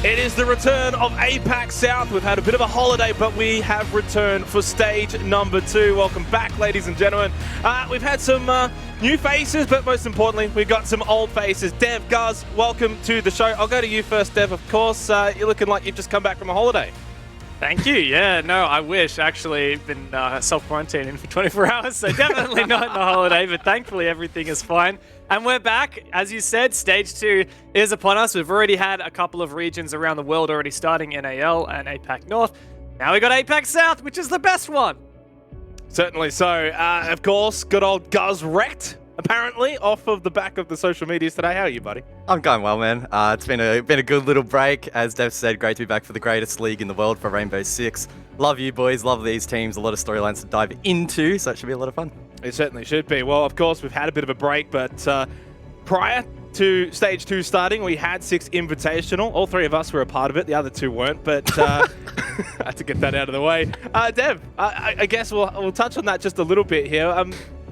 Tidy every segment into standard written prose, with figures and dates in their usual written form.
It is the return of APAC South. We've had a bit of a holiday, but we have returned for stage number 2. Welcome back, ladies and gentlemen. We've had some new faces, but most importantly, we've got some old faces. Dev, Guz, welcome to the show. I'll go to you first, Dev, of course. You're looking like you've just come back from a holiday. Thank you. Yeah, no, I wish. Actually, been self-quarantining for 24 hours, so definitely not in a holiday, but thankfully everything is fine. And we're back. As you said, stage 2 is upon us. We've already had a couple of regions around the world already starting, NAL and APAC North. Now we got APAC South, which is the best one. Certainly so. Of course, good old Guz wrecked, apparently, off of the back of the social medias today. How are you, buddy? I'm going well, man. It's been a good little break. As Dev said, great to be back for the greatest league in the world for Rainbow Six. Love you boys, love these teams. A lot of storylines to dive into, so it should be a lot of fun. It certainly should be. Well, of course, we've had a bit of a break, but prior to stage 2 starting, we had 6 Invitational. All 3 of us were a part of it. The other 2 weren't, but I had to get that out of the way. Dev, I guess we'll touch on that just a little bit here.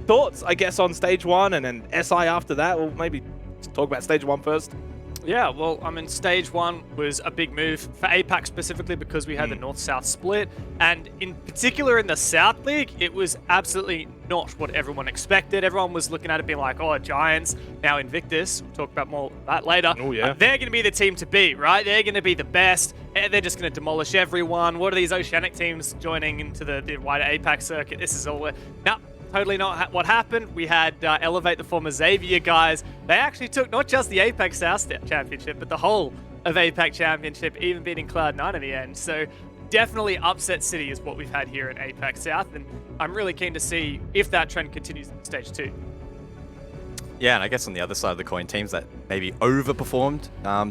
Thoughts, I guess, on stage 1 and then SI after that? We'll maybe talk about stage 1 first. Yeah, well, I mean, stage 1 was a big move for APAC specifically because we had the North-South split. And in particular in the South League, it was absolutely not what everyone expected. Everyone was looking at it being like, oh, Giants, now Invictus. We'll talk about more of that later. Oh, yeah. They're going to be the team to beat, right? They're going to be the best. And they're just going to demolish everyone. What are these Oceanic teams joining into the wider APAC circuit? This is all... No. Totally not what happened. We had Elevate, the former Xavier guys. They actually took not just the APAC South Championship, but the whole of APAC Championship, even beating Cloud9 in the end. So definitely upset city is what we've had here in APAC South, and I'm really keen to see if that trend continues in stage 2. Yeah, and I guess on the other side of the coin, teams that maybe overperformed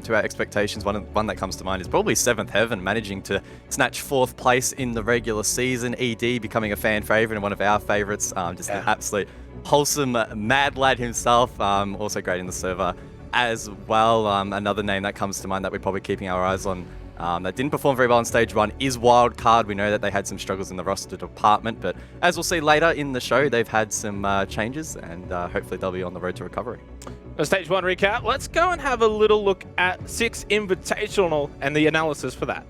to our expectations. One that comes to mind is probably 7th Heaven, managing to snatch 4th place in the regular season. ED becoming a fan favorite and one of our favorites. Just an absolute wholesome mad lad himself. Also great in the server as well. Another name that comes to mind that we're probably keeping our eyes on that didn't perform very well in stage 1 is Wildcard. We know that they had some struggles in the roster department, but as we'll see later in the show, they've had some changes, and hopefully they'll be on the road to recovery. A stage 1 recap. Let's go and have a little look at 6 Invitational and the analysis for that.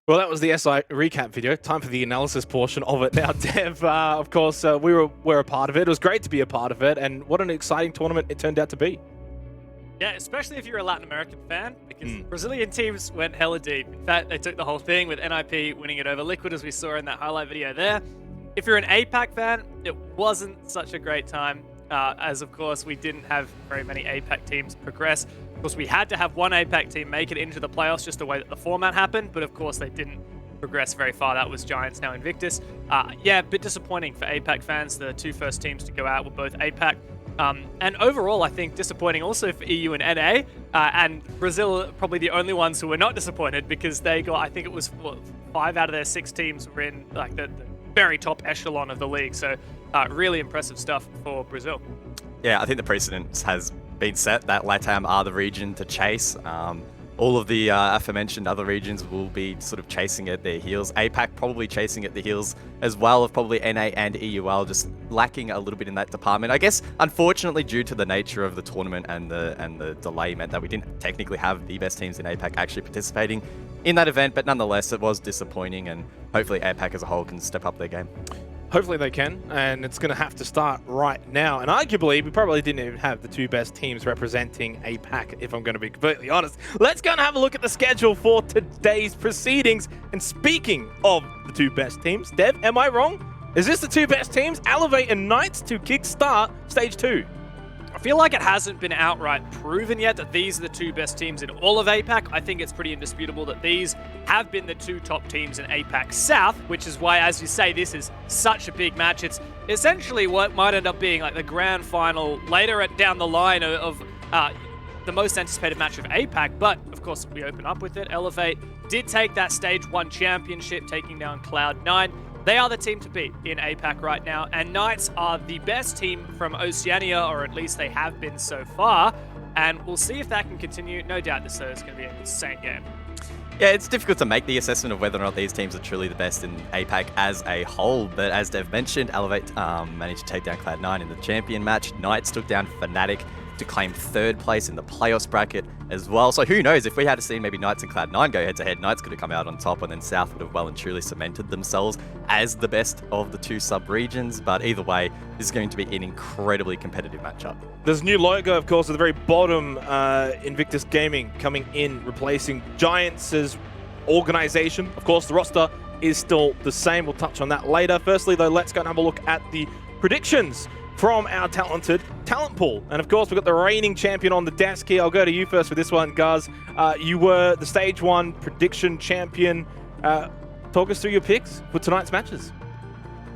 Well, that was the SI recap video. Time for the analysis portion of it now. Dev, of course, we're a part of it. It was great to be a part of it, and what an exciting tournament it turned out to be. Yeah, especially if you're a Latin American fan, because Brazilian teams went hella deep. In fact, they took the whole thing with NIP winning it over Liquid, as we saw in that highlight video there. If you're an APAC fan, it wasn't such a great time, as of course we didn't have very many APAC teams progress. Of course, we had to have one APAC team make it into the playoffs, just the way that the format happened, but of course they didn't progress very far. That was Giants, now Invictus. Yeah, a bit disappointing for APAC fans. The two first teams to go out were both APAC. And overall, I think disappointing also for EU and NA, and Brazil probably the only ones who were not disappointed, because they got, I think it was 5 out of their 6 teams were in like the very top echelon of the league. So really impressive stuff for Brazil. Yeah, I think the precedent has been set that LATAM are the region to chase. All of the aforementioned other regions will be sort of chasing at their heels. APAC probably chasing at the heels as well of probably NA and EUL, just lacking a little bit in that department. I guess, unfortunately, due to the nature of the tournament and the delay, meant that we didn't technically have the best teams in APAC actually participating in that event. But nonetheless, it was disappointing, and hopefully APAC as a whole can step up their game. Hopefully they can, and it's going to have to start right now. And arguably, we probably didn't even have the 2 best teams representing APAC, if I'm going to be completely honest. Let's go and have a look at the schedule for today's proceedings. And speaking of the 2 best teams, Dev, am I wrong? Is this the 2 best teams, Elevate and Knights, to kickstart Stage 2? I feel like it hasn't been outright proven yet that these are the 2 best teams in all of APAC. I think it's pretty indisputable that these have been the 2 top teams in APAC South, which is why, as you say, this is such a big match. It's essentially what might end up being like the grand final later down the line of the most anticipated match of APAC. But, of course, we open up with it. Elevate did take that Stage 1 championship, taking down Cloud9. They are the team to beat in APAC right now, and Knights are the best team from Oceania, or at least they have been so far, and we'll see if that can continue. No doubt this is going to be an insane game. Yeah, it's difficult to make the assessment of whether or not these teams are truly the best in APAC as a whole, but as Dev mentioned, Elevate managed to take down Cloud9 in the champion match. Knights took down Fnatic to claim 3rd place in the playoffs bracket as well. So who knows, if we had seen maybe Knights and Cloud9 go head-to-head, Knights could have come out on top, and then South would have well and truly cemented themselves as the best of the 2 sub-regions. But either way, this is going to be an incredibly competitive matchup. There's a new logo, of course, at the very bottom, Invictus Gaming coming in, replacing Giants' organization. Of course, the roster is still the same. We'll touch on that later. Firstly, though, let's go and have a look at the predictions from our talented talent pool. And of course, we've got the reigning champion on the desk here. I'll go to you first for this one, Guz. You were the Stage 1 prediction champion. Talk us through your picks for tonight's matches.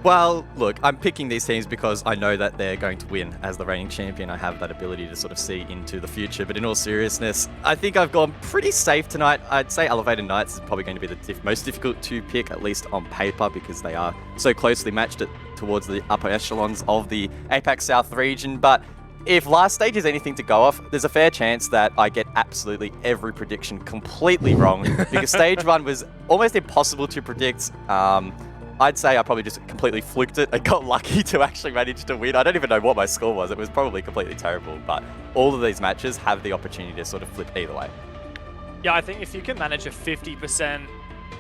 Well, look, I'm picking these teams because I know that they're going to win. As the reigning champion, I have that ability to sort of see into the future. But in all seriousness, I think I've gone pretty safe tonight. I'd say Elevated Knights is probably going to be the most difficult to pick, at least on paper, because they are so closely matched towards the upper echelons of the APAC South region. But if last stage is anything to go off, there's a fair chance that I get absolutely every prediction completely wrong, because Stage 1 was almost impossible to predict. I'd say I probably just completely fluked it and got lucky to actually manage to win. I don't even know what my score was. It was probably completely terrible, but all of these matches have the opportunity to sort of flip either way. Yeah, I think if you can manage a 50%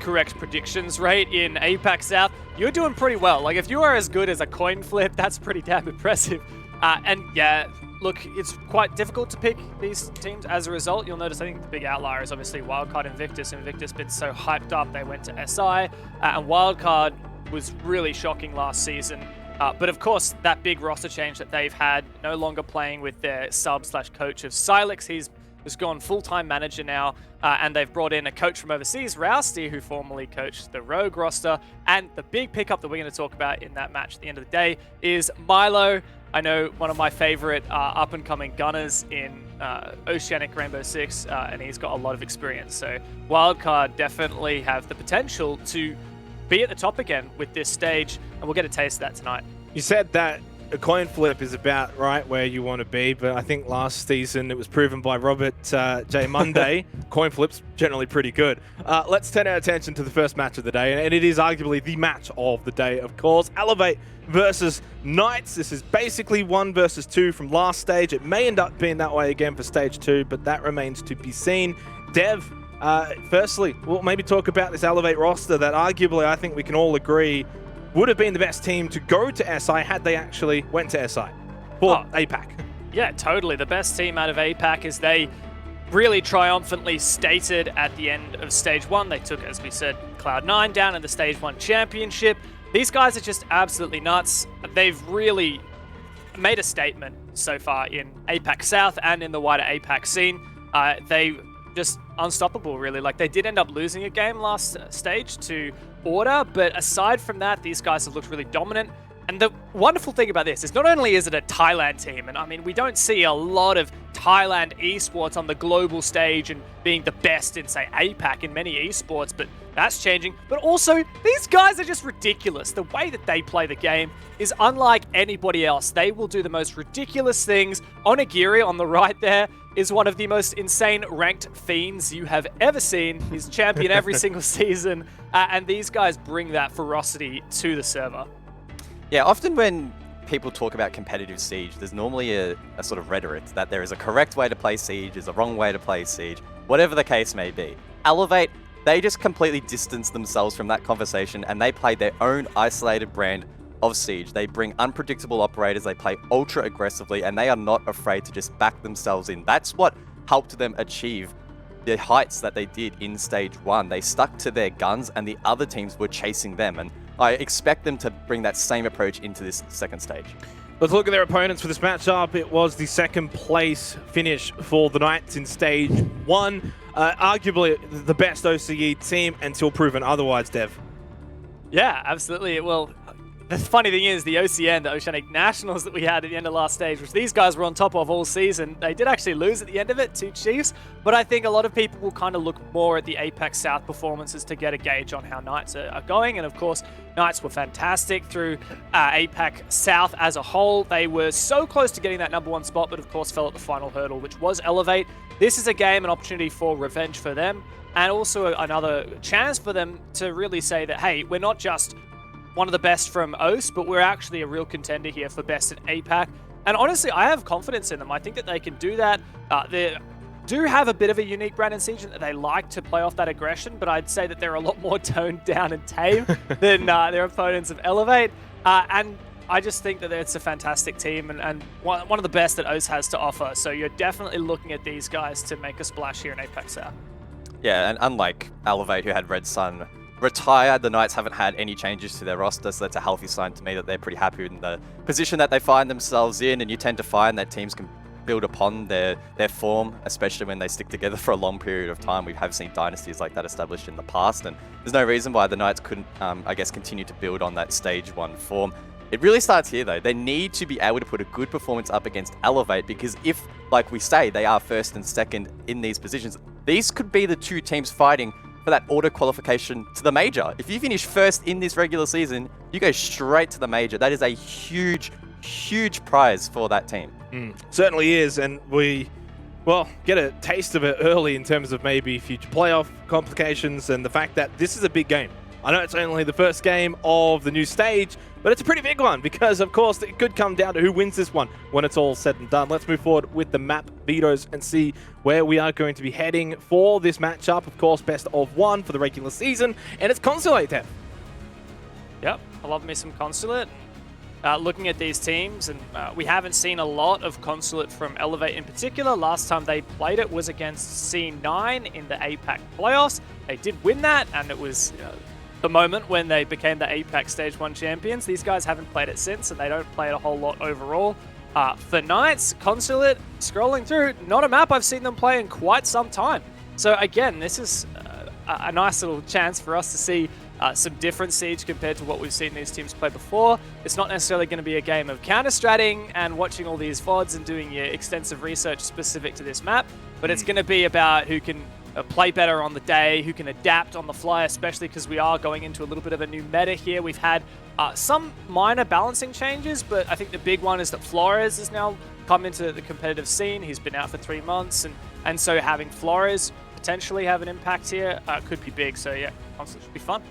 correct predictions rate in APAC South, you're doing pretty well. Like, if you are as good as a coin flip, that's pretty damn impressive. And yeah, look, it's quite difficult to pick these teams as a result. You'll notice, I think the big outlier is obviously Wildcard Invictus. Invictus been so hyped up, they went to SI, and Wildcard was really shocking last season. But of course, that big roster change that they've had, no longer playing with their sub/coach of Silex. He's gone full-time manager now, and they've brought in a coach from overseas, Rousty, who formerly coached the Rogue roster. And the big pickup that we're going to talk about in that match at the end of the day is Milo. I know one of my favorite up-and-coming gunners in Oceanic Rainbow Six, and he's got a lot of experience. So Wildcard definitely have the potential to be at the top again with this stage, and we'll get a taste of that tonight. You said that a coin flip is about right where you want to be, but I think last season it was proven by Robert J. Monday, coin flips generally pretty good. Let's turn our attention to the first match of the day, and it is arguably the match of the day, of course. Elevate versus Knights. This is basically 1 versus 2 from last stage. It may end up being that way again for stage 2, but that remains to be seen. Dev, Firstly, we'll maybe talk about this Elevate roster that arguably I think we can all agree would have been the best team to go to SI had they actually went to SI for APAC. Yeah, totally. The best team out of APAC is they really triumphantly stated at the end of Stage 1. They took, as we said, Cloud9 down in the Stage 1 championship. These guys are just absolutely nuts. They've really made a statement so far in APAC South and in the wider APAC scene. They just unstoppable, really. Like, they did end up losing a game last stage to Order, but aside from that, these guys have looked really dominant. And the wonderful thing about this is not only is it a Thailand team, and I mean, we don't see a lot of Thailand esports on the global stage and being the best in, say, APAC in many esports, but that's changing. But also, these guys are just ridiculous. The way that they play the game is unlike anybody else. They will do the most ridiculous things. Onigiri on the right there is one of the most insane ranked fiends you have ever seen. He's champion every single season, and these guys bring that ferocity to the server. Yeah, often when people talk about competitive Siege, there's normally a sort of rhetoric that there is a correct way to play Siege, there's a wrong way to play Siege, whatever the case may be. Elevate, they just completely distance themselves from that conversation and they play their own isolated brand of Siege. They bring unpredictable operators, they play ultra aggressively, and they are not afraid to just back themselves in. That's what helped them achieve the heights that they did in Stage 1. They stuck to their guns and the other teams were chasing them, and I expect them to bring that same approach into this second stage. Let's look at their opponents for this matchup. It was the second place finish for the Knights in Stage 1. Arguably the best OCE team until proven otherwise, Dev. Yeah, absolutely. Well, the funny thing is, the OCN, the Oceanic Nationals that we had at the end of last stage, which these guys were on top of all season, they did actually lose at the end of it to Chiefs, but I think a lot of people will kind of look more at the APAC South performances to get a gauge on how Knights are going, and of course, Knights were fantastic through APAC South as a whole. They were so close to getting that #1 spot, but of course fell at the final hurdle, which was Elevate. This is a game, an opportunity for revenge for them, and also another chance for them to really say that, hey, we're not just one of the best from OS, but we're actually a real contender here for best in APAC. And honestly, I have confidence in them. I think that they can do that. They do have a bit of a unique brand in Siege, that they like to play off that aggression, but I'd say that they're a lot more toned down and tame than their opponents of Elevate. And I just think that it's a fantastic team and one of the best that OS has to offer. So you're definitely looking at these guys to make a splash here in APAC South. Yeah, and unlike Elevate, who had Red Sun retired, the Knights haven't had any changes to their roster, so that's a healthy sign to me that they're pretty happy in the position that they find themselves in, and you tend to find that teams can build upon their form, especially when they stick together for a long period of time. We have seen dynasties like that established in the past, and there's no reason why the Knights couldn't, I guess, continue to build on that Stage 1 form. It really starts here, though. They need to be able to put a good performance up against Elevate, because if, like we say, they are first and second in these positions, these could be the two teams fighting for that auto qualification to the major. If you finish first in this regular season, you go straight to the major. That is a huge, huge prize for that team. Certainly is, and we, well, get a taste of it early in terms of maybe future playoff complications and the fact that this is a big game. I know it's only the first game of the new stage, but it's a pretty big one because, of course, it could come down to who wins this one when it's all said and done. Let's move forward with the map vetoes and see where we are going to be heading for this matchup. Of course, best of 1 for the regular season, and it's Consulate, Tev. Yep, I love me some Consulate. Looking at these teams, and we haven't seen a lot of Consulate from Elevate in particular. Last time they played it was against C9 in the APAC playoffs. They did win that, and it was the moment when they became the APAC Stage 1 champions. These guys haven't played it since, and they don't play it a whole lot overall. For Knights, Consulate, scrolling through, not a map I've seen them play in quite some time. So again, this is a nice little chance for us to see some different Siege compared to what we've seen these teams play before. It's not necessarily going to be a game of counter-stratting and watching all these VODs and doing your extensive research specific to this map, but it's going to be about who can play better on the day, who can adapt on the fly, especially because we are going into a little bit of a new meta here. We've had some minor balancing changes, but I think the big one is that Flores has now come into the competitive scene. He's been out for 3 months, and so having Flores potentially have an impact here could be big. So yeah, Consulate should be fun.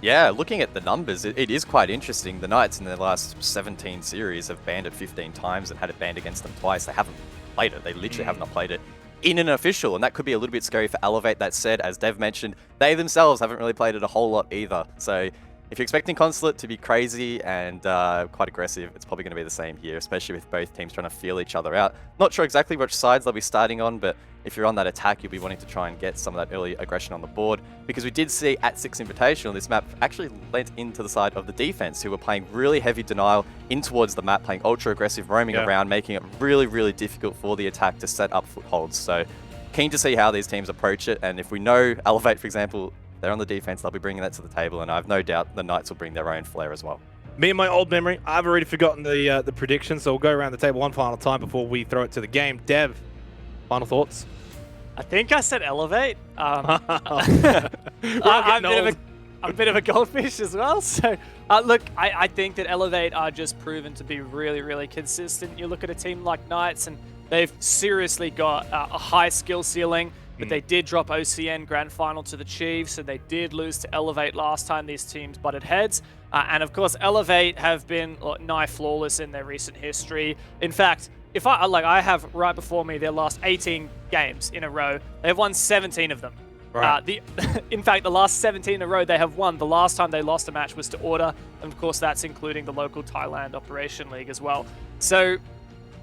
Yeah, looking at the numbers, it is quite interesting. The Knights in their last 17 series have banned it 15 times and had it banned against them twice. They haven't played it. They literally have not played it in an official, and that could be a little bit scary for Elevate. That said, as Dev mentioned, they themselves haven't really played it a whole lot either. So if you're expecting Consulate to be crazy and quite aggressive, it's probably going to be the same here, especially with both teams trying to feel each other out. Not sure exactly which sides they'll be starting on, but if you're on that attack, you'll be wanting to try and get some of that early aggression on the board, because we did see at 6 Invitational, this map actually lent into the side of the defense, who were playing really heavy denial in towards the map, playing ultra aggressive, roaming around, making it really, really difficult for the attack to set up footholds. So keen to see how these teams approach it, and if we know Elevate, for example, they're on the defense, they'll be bringing that to the table, and I have no doubt the Knights will bring their own flair as well. Me and my old memory, I've already forgotten the predictions, so we'll go around the table one final time before we throw it to the game. Dev, final thoughts? I think I said Elevate. I'm getting old. a bit of a goldfish as well. So, look, I think that Elevate are just proven to be really, really consistent. You look at a team like Knights, and they've seriously got a high skill ceiling. But they did drop OCN Grand Final to the Chiefs, and they did lose to Elevate last time these teams butted heads. And of course, Elevate have been nigh flawless in their recent history. In fact, if I have right before me their last 18 games in a row, they've won 17 of them. Right. In fact, the last 17 in a row they have won. The last time they lost a match was to Order, and of course that's including the local Thailand Operation League as well. So,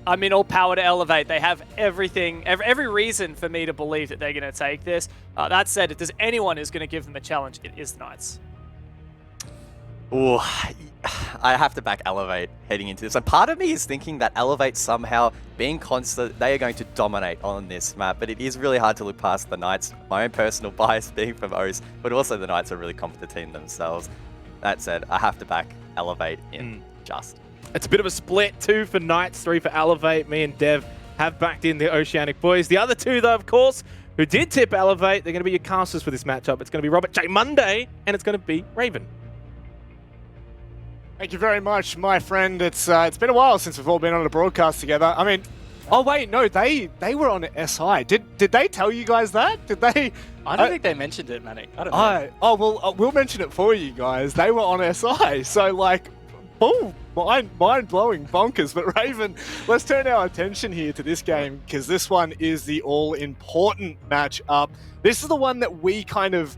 I mean, all power to Elevate. They have everything, every reason for me to believe that they're going to take this. That said, if there's anyone who's going to give them a challenge, it is the Knights. Oh, I have to back Elevate heading into this. And part of me is thinking that Elevate somehow, being constant, they are going to dominate on this map. But it is really hard to look past the Knights. My own personal bias being from OS, but also the Knights are a really competent team themselves. That said, I have to back Elevate in just. It's a bit of a split, 2 for Knights, 3 for Elevate. Me and Dev have backed in the Oceanic boys. The other two, though, of course, who did tip Elevate, they're going to be your casters for this matchup. It's going to be Robert J. Monday, and it's going to be Raven. Thank you very much, my friend. It's been a while since we've all been on a broadcast together. I mean, oh wait, no, they were on SI. Did they tell you guys that? Did they? I don't think they mentioned it, Manic. I don't know. Oh well, we'll mention it for you guys. They were on SI, so like, boom. Mind-blowing bonkers. But Raven, let's turn our attention here to this game, because this one is the all-important matchup. This is the one that we kind of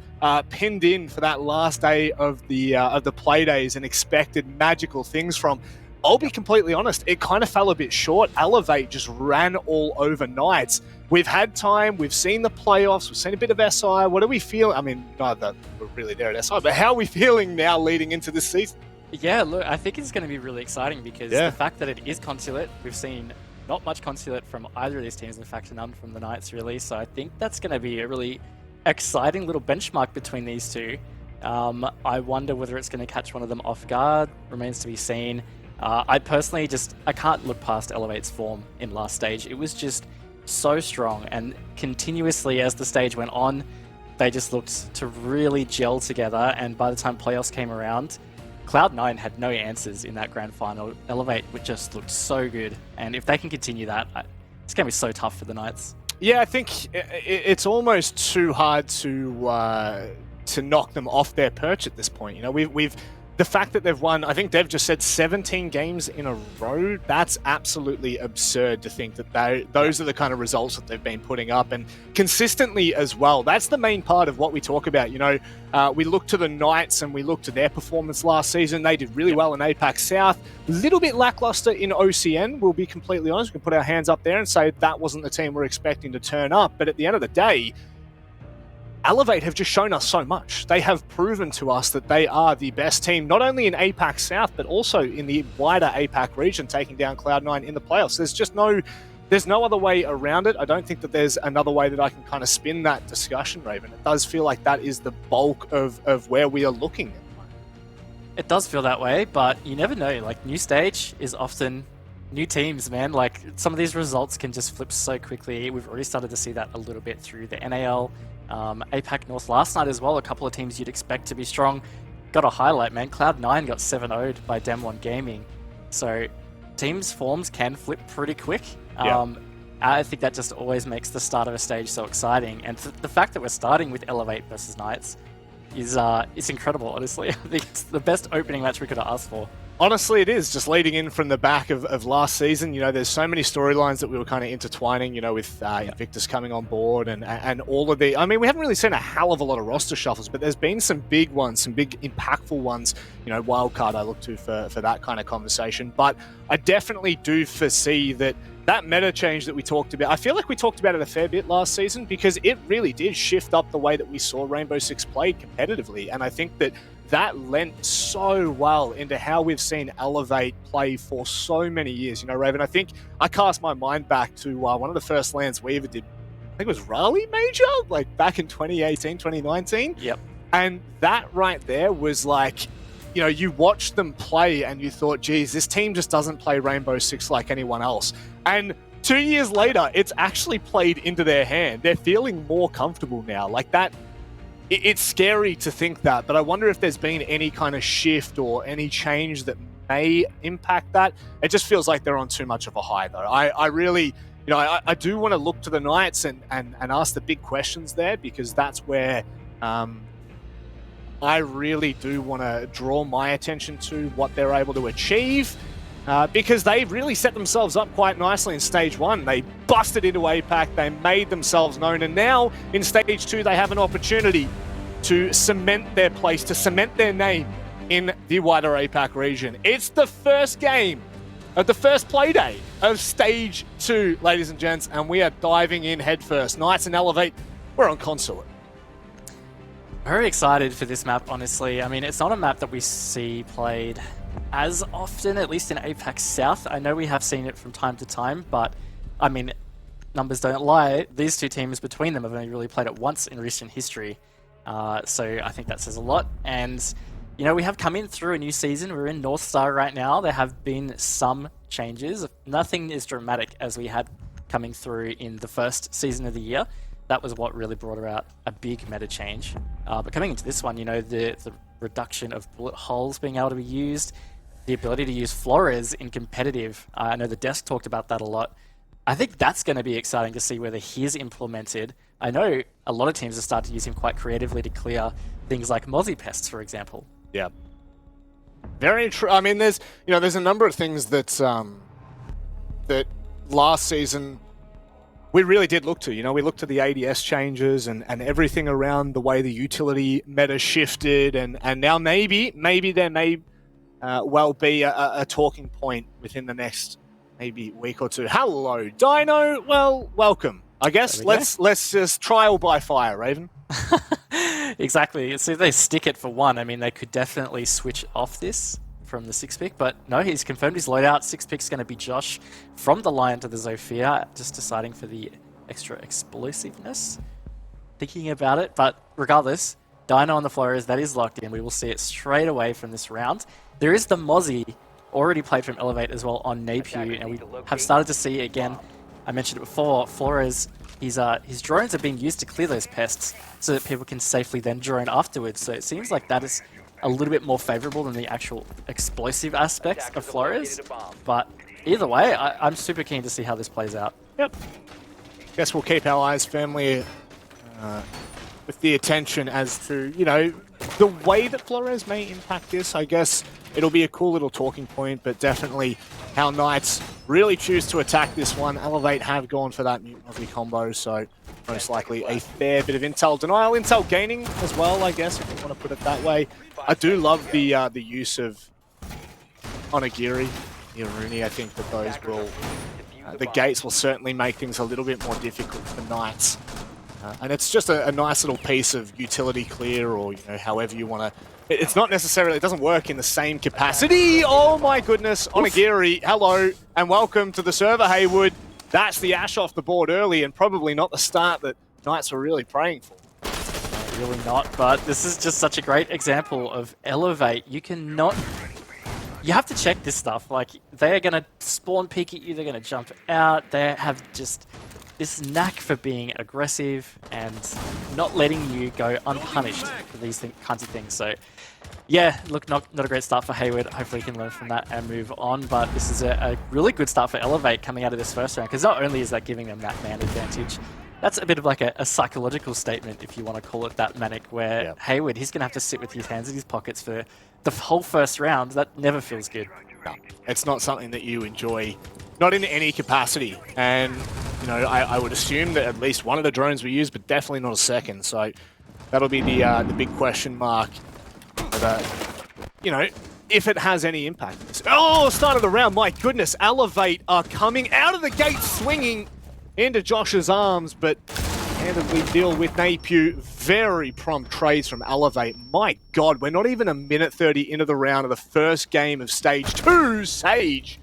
pinned in for that last day of the play days and expected magical things from. I'll be completely honest, it kind of fell a bit short. Elevate just ran all over Knights. We've had time, we've seen the playoffs, we've seen a bit of SI. What do we feel? I mean, not that we're really there at SI, but how are we feeling now leading into this season? Yeah, look, I think it's going to be really exciting, because the fact that it is Consulate, we've seen not much Consulate from either of these teams, in fact none from the Knights really, so I think that's going to be a really exciting little benchmark between these two. I wonder whether it's going to catch one of them off guard, remains to be seen. I personally I can't look past Elevate's form in last stage. It was just so strong, and continuously as the stage went on, they just looked to really gel together, and by the time playoffs came around, Cloud9 had no answers in that grand final. Elevate just looked so good, and if they can continue that, it's going to be so tough for the Knights. Yeah, I think it's almost too hard to knock them off their perch at this point. You know, we've the fact that they've won, I think Dev just said 17 games in a row, that's absolutely absurd to think that those are the kind of results that they've been putting up, and consistently as well. That's the main part of what we talk about. You know, we look to the Knights and we look to their performance last season. They did really well in APAC South. A little bit lackluster in OCN, we'll be completely honest. We can put our hands up there and say that wasn't the team we're expecting to turn up. But at the end of the day, Elevate have just shown us so much. They have proven to us that they are the best team, not only in APAC South, but also in the wider APAC region, taking down Cloud9 in the playoffs. There's no other way around it. I don't think that there's another way that I can kind of spin that discussion, Raven. It does feel like that is the bulk of where we are looking at the moment. It does feel that way, but you never know. Like, new stage is often new teams, man. Like, some of these results can just flip so quickly. We've already started to see that a little bit through the NAL, APAC North last night as well. A couple of teams you'd expect to be strong got a highlight, man. Cloud9 got 7-0'd by Demwon Gaming. So teams' forms can flip pretty quick. I think that just always makes the start of a stage so exciting. And the fact that we're starting with Elevate versus Knights is it's incredible, honestly. I think it's the best opening match we could have asked for. Honestly, it is just leading in from the back of last season. You know, there's so many storylines that we were kind of intertwining, you know, with Invictus coming on board and all of the... I mean, we haven't really seen a hell of a lot of roster shuffles, but there's been some big ones, some big impactful ones. You know, Wildcard I look to for that kind of conversation. But I definitely do foresee that meta change that we talked about, I feel like we talked about it a fair bit last season because it really did shift up the way that we saw Rainbow Six play competitively. And I think that lent so well into how we've seen Elevate play for so many years. You know, Raven, I think I cast my mind back to one of the first lands we ever did. I think it was Raleigh Major, like back in 2018, 2019. Yep. And that right there was like, you know, you watched them play and you thought, geez, this team just doesn't play Rainbow Six like anyone else. And 2 years later, it's actually played into their hand. They're feeling more comfortable now. Like that, it's scary to think that, but I wonder if there's been any kind of shift or any change that may impact that. It just feels like they're on too much of a high, though. I really, you know, I do want to look to the Knights and ask the big questions there, because that's where I really do want to draw my attention to what they're able to achieve. Because they really set themselves up quite nicely in Stage 1. They busted into APAC, they made themselves known, and now in Stage 2 they have an opportunity to cement their place, to cement their name in the wider APAC region. It's the first game of the first Playday of Stage 2, ladies and gents, and we are diving in headfirst. Knights and Elevate, we're on Consulate. Very excited for this map, honestly. I mean, it's not a map that we see played as often, at least in APAC South. I know we have seen it from time to time, but I mean, numbers don't lie. These two teams between them have only really played it once in recent history. So I think that says a lot. And, you know, we have come in through a new season. We're in North Star right now. There have been some changes. Nothing as dramatic as we had coming through in the first season of the year. That was what really brought about a big meta change. But coming into this one, you know, the reduction of bullet holes being able to be used, the ability to use Flores in competitive. I know the desk talked about that a lot. I think that's going to be exciting to see whether he's implemented. I know a lot of teams have started to use him quite creatively to clear things like Mozzie pests, for example. Yeah. Very true. I mean, there's a number of things that that last season we really did look to. You know, we looked to the ADS changes and everything around the way the utility meta shifted, and now maybe there may well be a talking point within the next maybe week or two. Hello, Dino. Well, welcome. I guess let's just trial by fire, Raven. Exactly. So if they stick it for one, I mean, they could definitely switch off this from the 6-pick, but no, he's confirmed his loadout. 6-pick's going to be Josh from the Lion to the Zofia, just deciding for the extra explosiveness. Thinking about it, but regardless, Dino on the Flores, that is locked in. We will see it straight away from this round. There is the Mozzie, already played from Elevate as well on Napier, and we have started to see, again, I mentioned it before, Flores, his drones are being used to clear those pests so that people can safely then drone afterwards. So it seems like that is a little bit more favorable than the actual explosive aspects of Flores. But either way, I'm super keen to see how this plays out. Yep. Guess we'll keep our eyes firmly with the attention as to, you know, the way that Flores may impact this. I guess it'll be a cool little talking point, but definitely how Knights really choose to attack this one. Elevate have gone for that Mutant Aussie combo, so most likely a fair bit of intel denial, intel gaining as well, I guess, if you want to put it that way. I do love the use of Onigiri, Iruni. I think that those will, the gates will certainly make things a little bit more difficult for Knights. And it's just a nice little piece of utility clear, or, you know, however you want to. It's not necessarily, it doesn't work in the same capacity. Oh my goodness, Onigiri, hello, and welcome to the server, Haywood. That's the ash off the board early, and probably not the start that Knights were really praying for. Really not, but this is just such a great example of Elevate. You have to check this stuff. Like, they're going to spawn peek at you, they're going to jump out, they have just this knack for being aggressive and not letting you go unpunished for these kinds of things. So yeah, look, not a great start for Haywood. Hopefully he can learn from that and move on, but this is a really good start for Elevate coming out of this first round, because not only is that giving them that man advantage, that's a bit of like a psychological statement, if you want to call it that, Manic, where Hayward, he's going to have to sit with his hands in his pockets for the whole first round. That never feels good. No, it's not something that you enjoy, not in any capacity. And, you know, I would assume that at least one of the drones were used, but definitely not a second. So that'll be the big question mark. But, you know, if it has any impact. Oh, start of the round, my goodness. Elevate are coming out of the gate swinging into Josh's arms, but handedly deal with Napier. Very prompt trades from Elevate. My God, we're not even a minute 30 into the round of the first game of Stage 2. Sage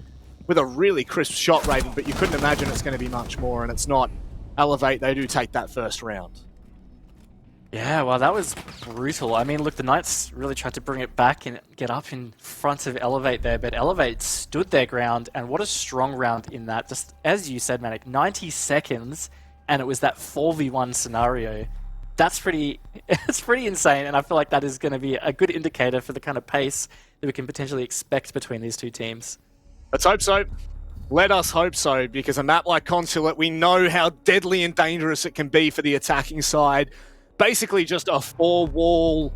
with a really crisp shot, Raven, but you couldn't imagine it's going to be much more, and it's not. Elevate, they do take that first round. Yeah, well, that was brutal. I mean, look, the Knights really tried to bring it back and get up in front of Elevate there, but Elevate stood their ground, and what a strong round in that. Just as you said, Manic, 90 seconds, and it was that 4v1 scenario. That's pretty, it's pretty insane, and I feel like that is going to be a good indicator for the kind of pace that we can potentially expect between these two teams. Let's hope so. Let us hope so, because a map like Consulate, we know how deadly and dangerous it can be for the attacking side. Basically just a four-wall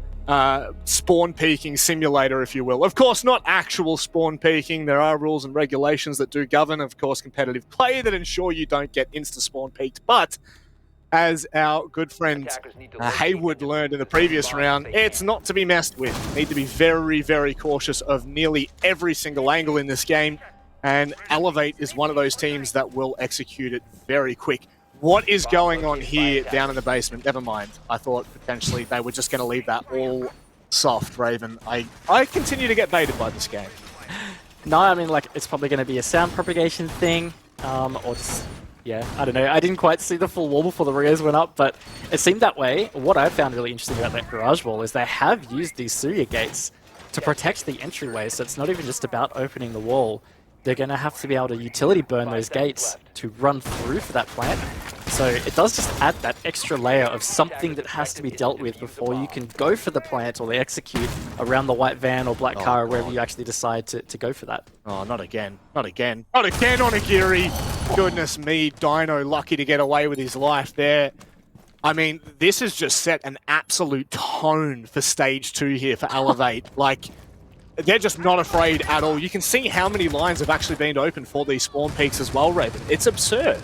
spawn peeking simulator, if you will. Of course, not actual spawn peeking. There are rules and regulations that do govern, of course, competitive play that ensure you don't get insta-spawn peeked. But as our good friend Hayward learned in the previous round, it's not to be messed with. Need to be very, very cautious of nearly every single angle in this game. And Elevate is one of those teams that will execute it very quick. What is going on here down in the basement? Never mind. I thought potentially they were just going to leave that all soft, Raven. I continue to get baited by this game. No, I mean, like, it's probably going to be a sound propagation thing, or just, yeah, I don't know. I didn't quite see the full wall before the Rios went up, but it seemed that way. What I found really interesting about that garage wall is they have used these Surya gates to protect the entryway, so it's not even just about opening the wall. They're going to have to be able to utility burn those gates to run through for that plant. So it does just add that extra layer of something that has to be dealt with before you can go for the plant or they execute around the white van or black car or wherever you actually decide to go for that. Oh, not again. Not again. Not again, Onigiri. Goodness me, Dino lucky to get away with his life there. I mean, this has just set an absolute tone for Stage 2 here for Elevate. Like, they're just not afraid at all. You can see how many lines have actually been open for these spawn peaks as well, Raven. It's absurd.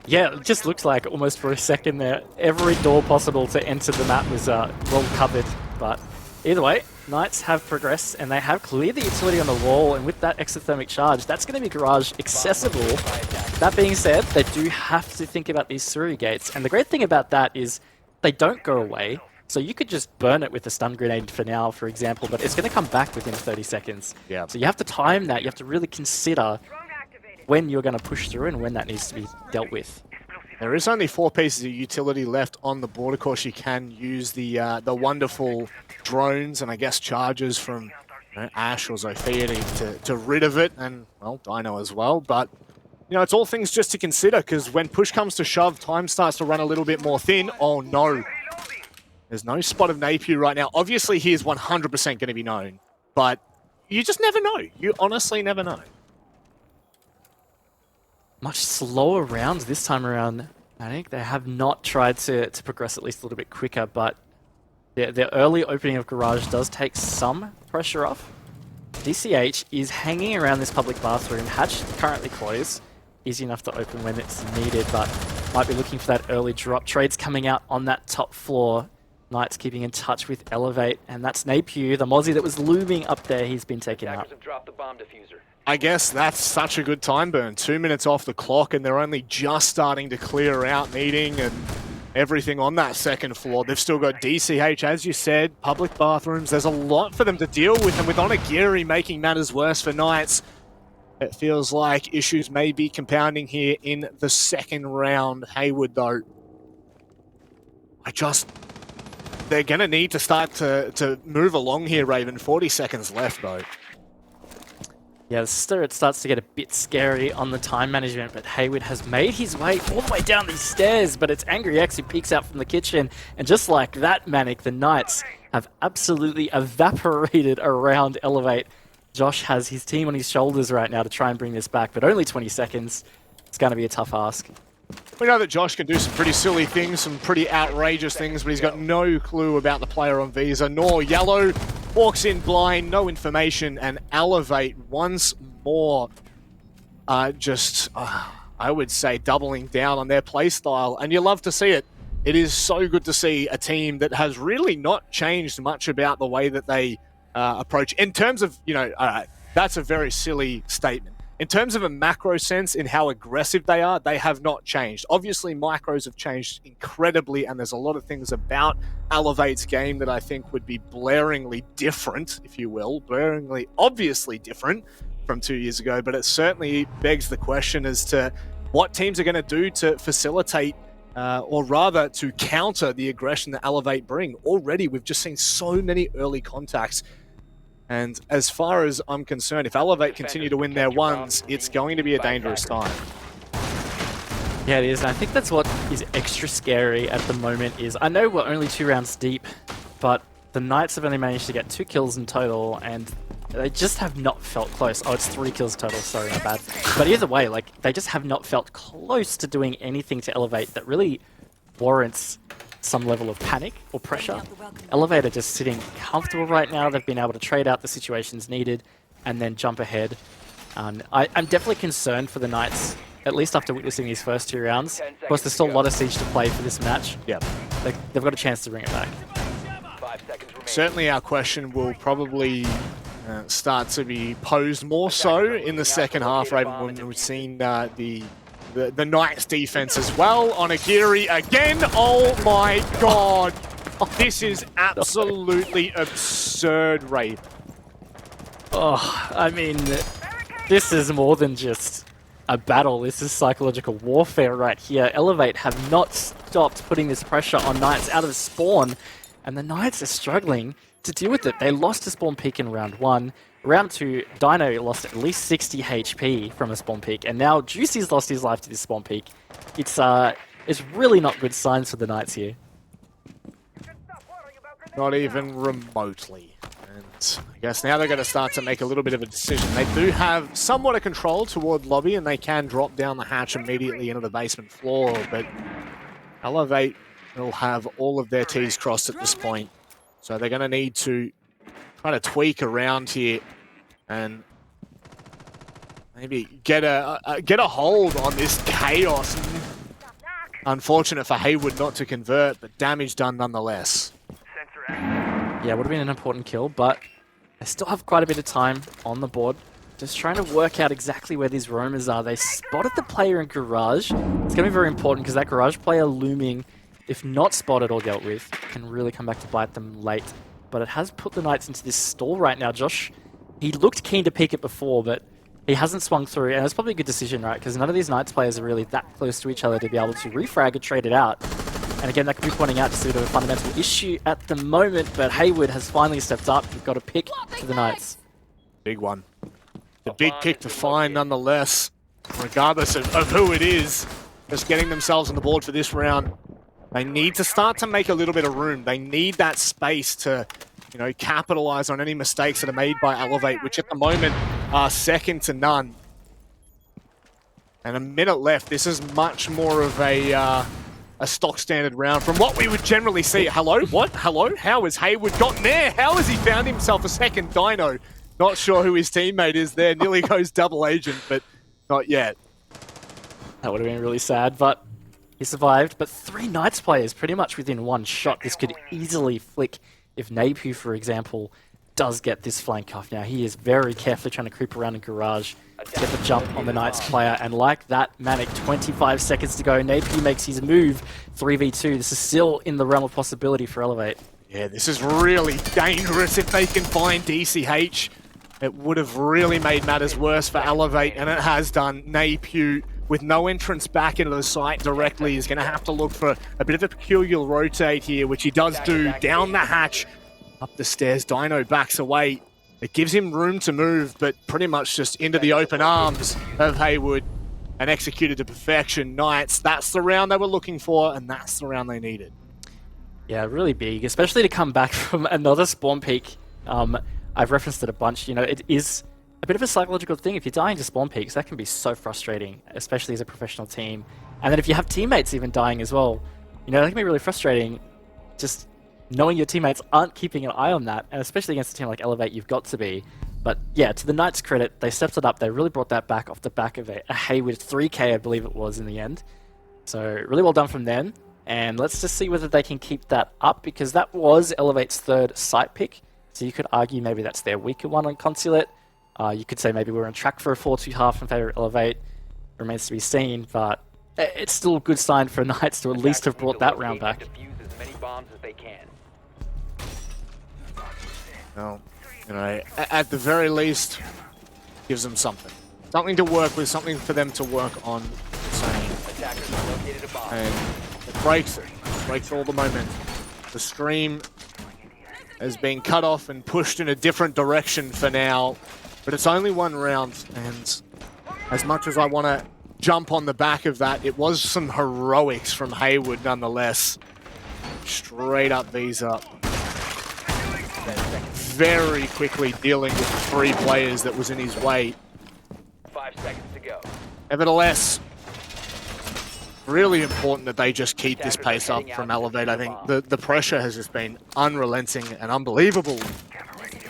Yeah, it just looks like almost for a second there, every door possible to enter the map was well covered. But either way, Knights have progressed and they have cleared the utility on the wall, and with that exothermic charge, that's going to be garage accessible. That being said, they do have to think about these Surya gates, and the great thing about that is they don't go away. So you could just burn it with a stun grenade for now, for example, but it's going to come back within 30 seconds. Yeah. So you have to time that. You have to really consider when you're going to push through and when that needs to be dealt with. There is only 4 pieces of utility left on the board. Of course, you can use the wonderful drones and I guess charges from Ash or Zofia to rid of it, and, well, Dino as well. But, you know, it's all things just to consider, because when push comes to shove, time starts to run a little bit more thin. Oh, no. There's no spot of Napier right now. Obviously, he is 100% going to be known, but you just never know. You honestly never know. Much slower rounds this time around. I think they have not tried to progress at least a little bit quicker, but the early opening of Garage does take some pressure off. DCH is hanging around this public bathroom. Hatch currently closed. Easy enough to open when it's needed, but might be looking for that early drop. Trades coming out on that top floor. Knights keeping in touch with Elevate, and that's Napier, the Mozzie that was looming up there. He's been taken out. I guess that's such a good time burn. 2 minutes off the clock, and they're only just starting to clear out meeting and everything on that second floor. They've still got DCH, as you said, public bathrooms. There's a lot for them to deal with, and with Onigiri making matters worse for Knights, it feels like issues may be compounding here in the second round. Hayward, though, they're going to need to start to move along here, Raven. 40 seconds left, though. Yeah, it starts to get a bit scary on the time management, but Hayward has made his way all the way down these stairs, but it's Angry X who peeks out from the kitchen, and just like that, Manic, the Knights have absolutely evaporated around Elevate. Josh has his team on his shoulders right now to try and bring this back, but only 20 seconds. It's going to be a tough ask. We know that Josh can do some pretty silly things, some pretty outrageous things, but he's got no clue about the player on Visa, nor Yellow. Walks in blind, no information, and Elevate once more I would say, doubling down on their play style, and you love to see it. It is so good to see a team that has really not changed much about the way that they approach. In terms of, that's a very silly statement. In terms of a macro sense in how aggressive they are, they have not changed. Obviously, micros have changed incredibly, and there's a lot of things about Elevate's game that I think would be blaringly different, if you will, blaringly obviously different from 2 years ago, but it certainly begs the question as to what teams are going to do to facilitate or rather to counter the aggression that Elevate bring. Already, we've just seen so many early contacts. And as far as I'm concerned, if Elevate continue to win their ones, it's going to be a dangerous time. Yeah, it is. And I think that's what is extra scary at the moment is, I know we're only 2 rounds deep, but the Knights have only managed to get 2 kills in total, and they just have not felt close. Oh, it's 3 kills total, sorry, my bad. But either way, like, they just have not felt close to doing anything to Elevate that really warrants some level of panic or pressure. Elevate are just sitting comfortable right now. They've been able to trade out the situations needed and then jump ahead. I'm definitely concerned for the Knights, at least after witnessing these first 2 rounds. Of course, there's still a lot of Siege to play for this match. Yeah, They've got a chance to bring it back. Certainly our question will probably start to be posed more so in the second half, right, when we've seen the Knights defense as well on Agiri again. Oh my god, this is absolutely absurd, Ray. Oh, I mean, this is more than just a battle. This is psychological warfare right here. Elevate have not stopped putting this pressure on Knights out of spawn, and the Knights are struggling to deal with it. They lost to spawn peak in round 1. Round 2, Dino lost at least 60 HP from a spawn peak, and now Juicy's lost his life to this spawn peak. It's really not good signs for the Knights here. Not even remotely. And I guess now they're going to start to make a little bit of a decision. They do have somewhat of control toward lobby, and they can drop down the hatch immediately into the basement floor, but Elevate will have all of their T's crossed at this point. So they're going to need to try to tweak around here and maybe get a hold on this chaos. Unfortunate for Haywood not to convert, but damage done nonetheless. Yeah, would have been an important kill, but they still have quite a bit of time on the board. Just trying to work out exactly where these roamers are. They spotted the player in Garage. It's going to be very important because that Garage player looming, if not spotted or dealt with, can really come back to bite them late. But it has put the Knights into this stall right now. Josh, he looked keen to peek it before, but he hasn't swung through. And it's probably a good decision, right? Because none of these Knights players are really that close to each other to be able to refrag and trade it out. And again, that could be pointing out just a bit of a fundamental issue at the moment, but Haywood has finally stepped up. We've got a pick for the Knights. Big one. The big pick to find nonetheless, regardless of who it is. Just getting themselves on the board for this round. They need to start to make a little bit of room. They need that space to, capitalize on any mistakes that are made by Elevate, which at the moment are second to none. And a minute left. This is much more of a stock standard round from what we would generally see. Hello? What? Hello? How has Haywood gotten there? How has he found himself a second Dino? Not sure who his teammate is there. Nearly goes double agent, but not yet. That would have been really sad, but he survived. But 3 Knights players pretty much within one shot. This could easily flick if Napu, for example, does get this flank off. Now, he is very carefully trying to creep around in Garage, get the jump on the Knights player, and like that, Manic, 25 seconds to go. Napu makes his move, 3v2. This is still in the realm of possibility for Elevate. Yeah, this is really dangerous if they can find DCH. It would have really made matters worse for Elevate, and it has done. Napu, with no entrance back into the site directly, is going to have to look for a bit of a peculiar rotate here, which he does do. Down the hatch, up the stairs. Dino backs away. It gives him room to move, but pretty much just into the open arms of Haywood and executed to perfection. Knights, that's the round they were looking for, and that's the round they needed. Yeah, really big, especially to come back from another spawn peak. I've referenced it a bunch. It is a bit of a psychological thing. If you're dying to spawn peaks, that can be so frustrating, especially as a professional team. And then if you have teammates even dying as well, you know, that can be really frustrating. Just knowing your teammates aren't keeping an eye on that, and especially against a team like Elevate, you've got to be. But yeah, to the Knights' credit, they stepped it up. They really brought that back off the back of a Hayward 3K, I believe it was in the end. So really well done from them. And let's just see whether they can keep that up, because that was Elevate's third site pick. So you could argue maybe that's their weaker one on Consulate. You could say maybe we're on track for a 4-2 half in favor of Elevate. Remains to be seen, but it's still a good sign for Knights to at least have brought that round back. Well, you know, at the very least, gives them something. Something to work with, something for them to work on. And it breaks all the momentum. The stream has been cut off and pushed in a different direction for now, but it's only one round, and as much as I want to jump on the back of that, it was some heroics from Hayward nonetheless. Straight up Visa. Very quickly dealing with the 3 players that was in his way. 5 seconds to go. Nevertheless, really important that they just keep this pace up from Elevate. I think the pressure has just been unrelenting and unbelievable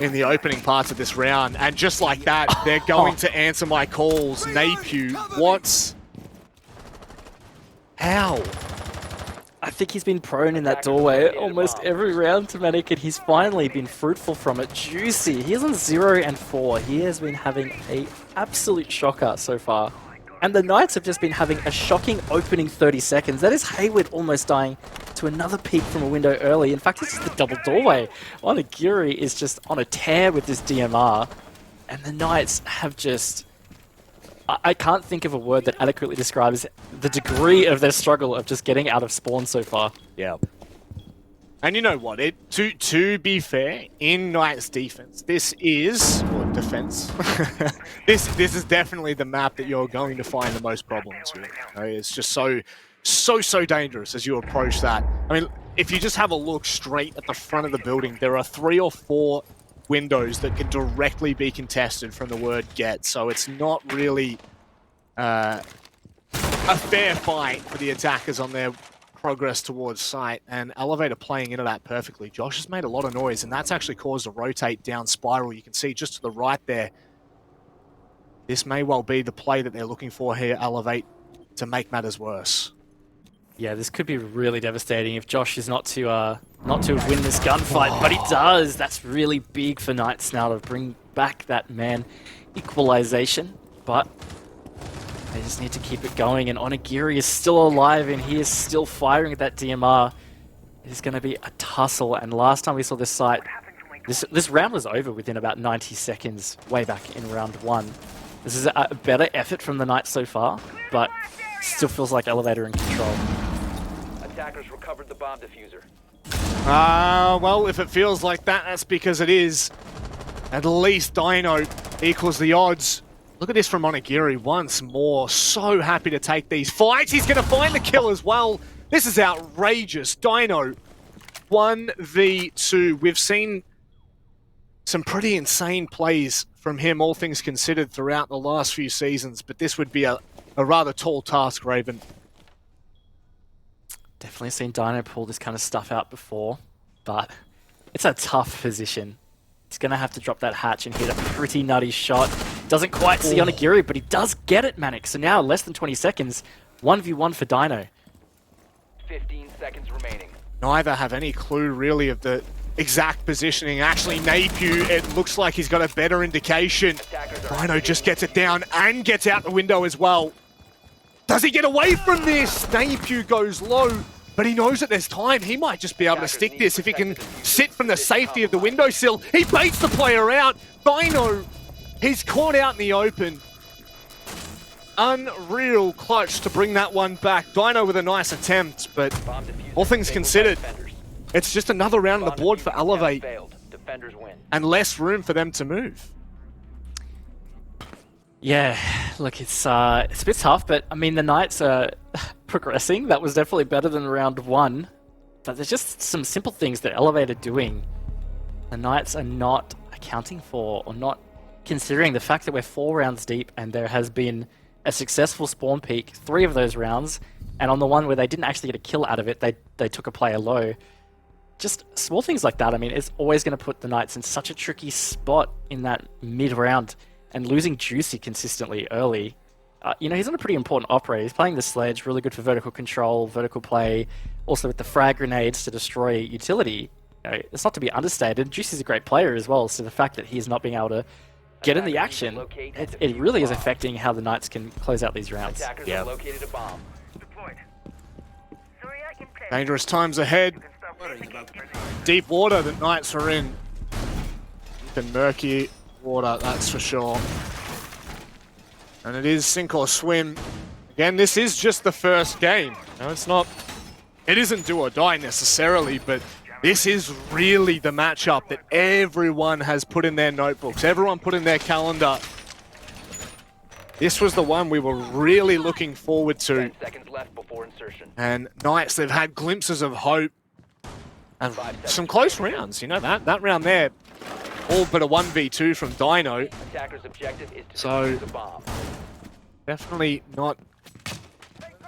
in the opening parts of this round. And just like that, they're going to answer my calls. Napu, what? How? I think he's been prone in that doorway almost every round to Manic, and he's finally been fruitful from it. Juicy. He's on 0 and 4. He has been having an absolute shocker so far. And the Knights have just been having a shocking opening 30 seconds. That is Hayward almost dying to another peek from a window early. In fact, this is the double doorway. Onigiri is just on a tear with this DMR. And the Knights have just... I can't think of a word that adequately describes the degree of their struggle of just getting out of spawn so far. Yeah. And you know what? To be fair, in Knights defense, this is, or defense, this is definitely the map that you're going to find the most problems with. You know, it's just so dangerous as you approach that. I mean, if you just have a look straight at the front of the building, there are 3 or 4 windows that can directly be contested from the word get, so it's not really a fair fight for the attackers on their progress towards site, and Elevator playing into that perfectly. Josh has made a lot of noise, and that's actually caused a rotate down spiral. You can see just to the right there. This may well be the play that they're looking for here, Elevate, to make matters worse. Yeah, this could be really devastating if Josh is not to win this gunfight, but he does. That's really big for Knights now to bring back that man equalization, but they just need to keep it going, and Onigiri is still alive, and he is still firing at that DMR. It is going to be a tussle, and last time we saw this site, this round was over within about 90 seconds way back in round 1. This is a better effort from the Knights so far, but still feels like Elevator in control. Attackers recovered the bomb diffuser. Well, if it feels like that, that's because it is. At least Dino equals the odds. Look at this from Onigiri once more. So happy to take these fights. He's going to find the kill as well. This is outrageous. Dino, 1v2. We've seen some pretty insane plays from him, all things considered, throughout the last few seasons, but this would be a rather tall task, Raven. Definitely seen Dino pull this kind of stuff out before, but it's a tough position. He's going to have to drop that hatch and hit a pretty nutty shot. Doesn't quite see Onigiri, but he does get it, Manic. So now, less than 20 seconds, 1v1 for Dino. 15 seconds remaining. Neither have any clue, really, of the exact positioning. Actually, Napu, it looks like he's got a better indication. Dino just gets it down and gets out the window as well. Does he get away from this? Napu goes low, but he knows that there's time. He might just be able to stick this if he can sit from the safety of the windowsill. He baits the player out. Dino, he's caught out in the open. Unreal clutch to bring that one back. Dino with a nice attempt, but all things considered, it's just another round on the board for Elevate and less room for them to move. Yeah, look, it's a bit tough, but I mean, the Knights are progressing. That was definitely better than round 1. But there's just some simple things that Elevate are doing. The Knights are not accounting for or not considering the fact that we're 4 rounds deep and there has been a successful spawn peak 3 of those rounds. And on the one where they didn't actually get a kill out of it, they took a player low. Just small things like that, I mean, it's always going to put the Knights in such a tricky spot in that mid-round. And losing Juicy consistently early, you know, he's on a pretty important operator. He's playing the Sledge, really good for vertical control, vertical play, also with the frag grenades to destroy utility. You know, it's not to be understated. Juicy's a great player as well, so the fact that he's not being able to get in the action, it really is affecting how the Knights can close out these rounds. Attackers have located a bomb. Dangerous times ahead. Deep water the Knights are in. Deep and murky water, that's for sure. And it is sink or swim. Again, this is just the first game. No, it's not. It isn't do or die necessarily, but this is really the matchup that everyone has put in their notebooks. Everyone put in their calendar. This was the one we were really looking forward to. 10 seconds left before insertion. And Knights, they've had glimpses of hope. And some close rounds, you know, that round there, all but a 1v2 from Dino. Attacker's objective is to So- defuse the bomb. Definitely not.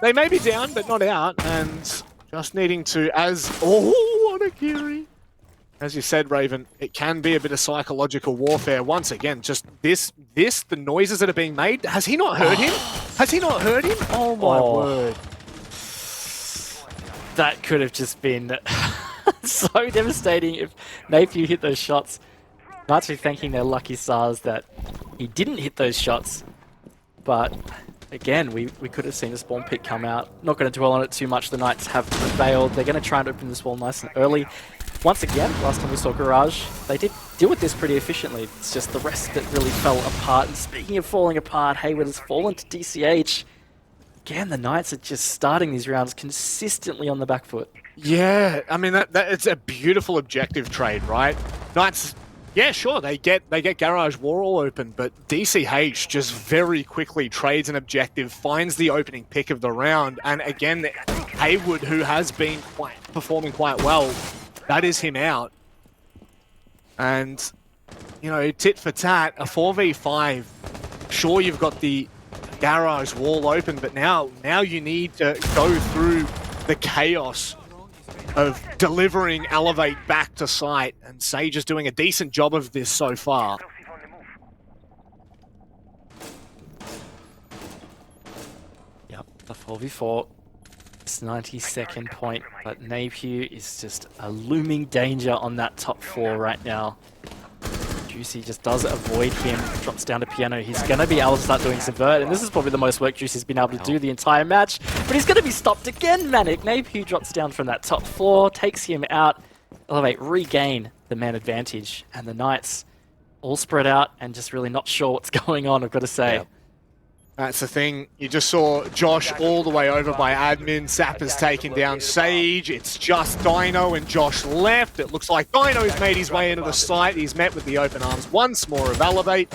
They may be down, but not out. And just needing to, oh, what a Kiri. As you said, Raven, it can be a bit of psychological warfare. Once again, just the noises that are being made. Has he not heard him? Has he not heard him? Oh my word. That could have just been so devastating if Napier hit those shots. Knights be thanking their lucky stars that he didn't hit those shots. But again, we could have seen the spawn pick come out. Not going to dwell on it too much. The Knights have prevailed. They're going to try and open this wall nice and early. Once again, last time we saw Garage, they did deal with this pretty efficiently. It's just the rest that really fell apart. And speaking of falling apart, Hayward has fallen to DCH. Again, the Knights are just starting these rounds consistently on the back foot. Yeah, I mean, it's a beautiful objective trade, right? Knights, yeah, sure, they get Garage War all open, but DCH just very quickly trades an objective, finds the opening pick of the round, and again, Hayward, who has been performing quite well, that is him out. And, you know, tit for tat, a 4v5, sure, you've got the Garage wall open, but now you need to go through the chaos of delivering Elevate back to site, and Sage is doing a decent job of this so far. Yep, the 4v4. It's 92nd point, but Napier is just a looming danger on that top 4 right now. Juicy just does avoid him, drops down to Piano. He's going to be able to start doing Subvert, and this is probably the most work Juicy's been able to do the entire match, but he's going to be stopped again, Manic. Napier drops down from that top 4, takes him out. Elevate regain the man advantage, and the Knights all spread out and just really not sure what's going on, I've got to say. Yeah. That's the thing. You just saw Josh all the way over by admin. Zappa's taken down Sage. It's just Dino and Josh left. It looks like Dino's made his way into the site. He's met with the open arms once more of Elevate.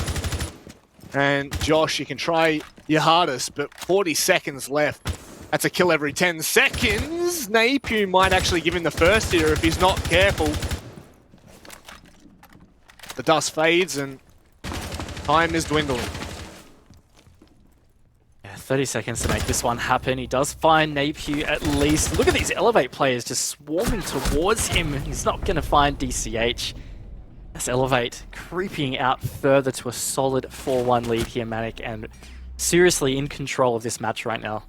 And Josh, you can try your hardest, but 40 seconds left. That's a kill every 10 seconds. Napier might actually give him the first here if he's not careful. The dust fades and time is dwindling. 30 seconds to make this one happen. He does find Napier at least. Look at these Elevate players just swarming towards him. He's not going to find DCH. That's Elevate creeping out further to a solid 4-1 lead here, Manic, and seriously in control of this match right now.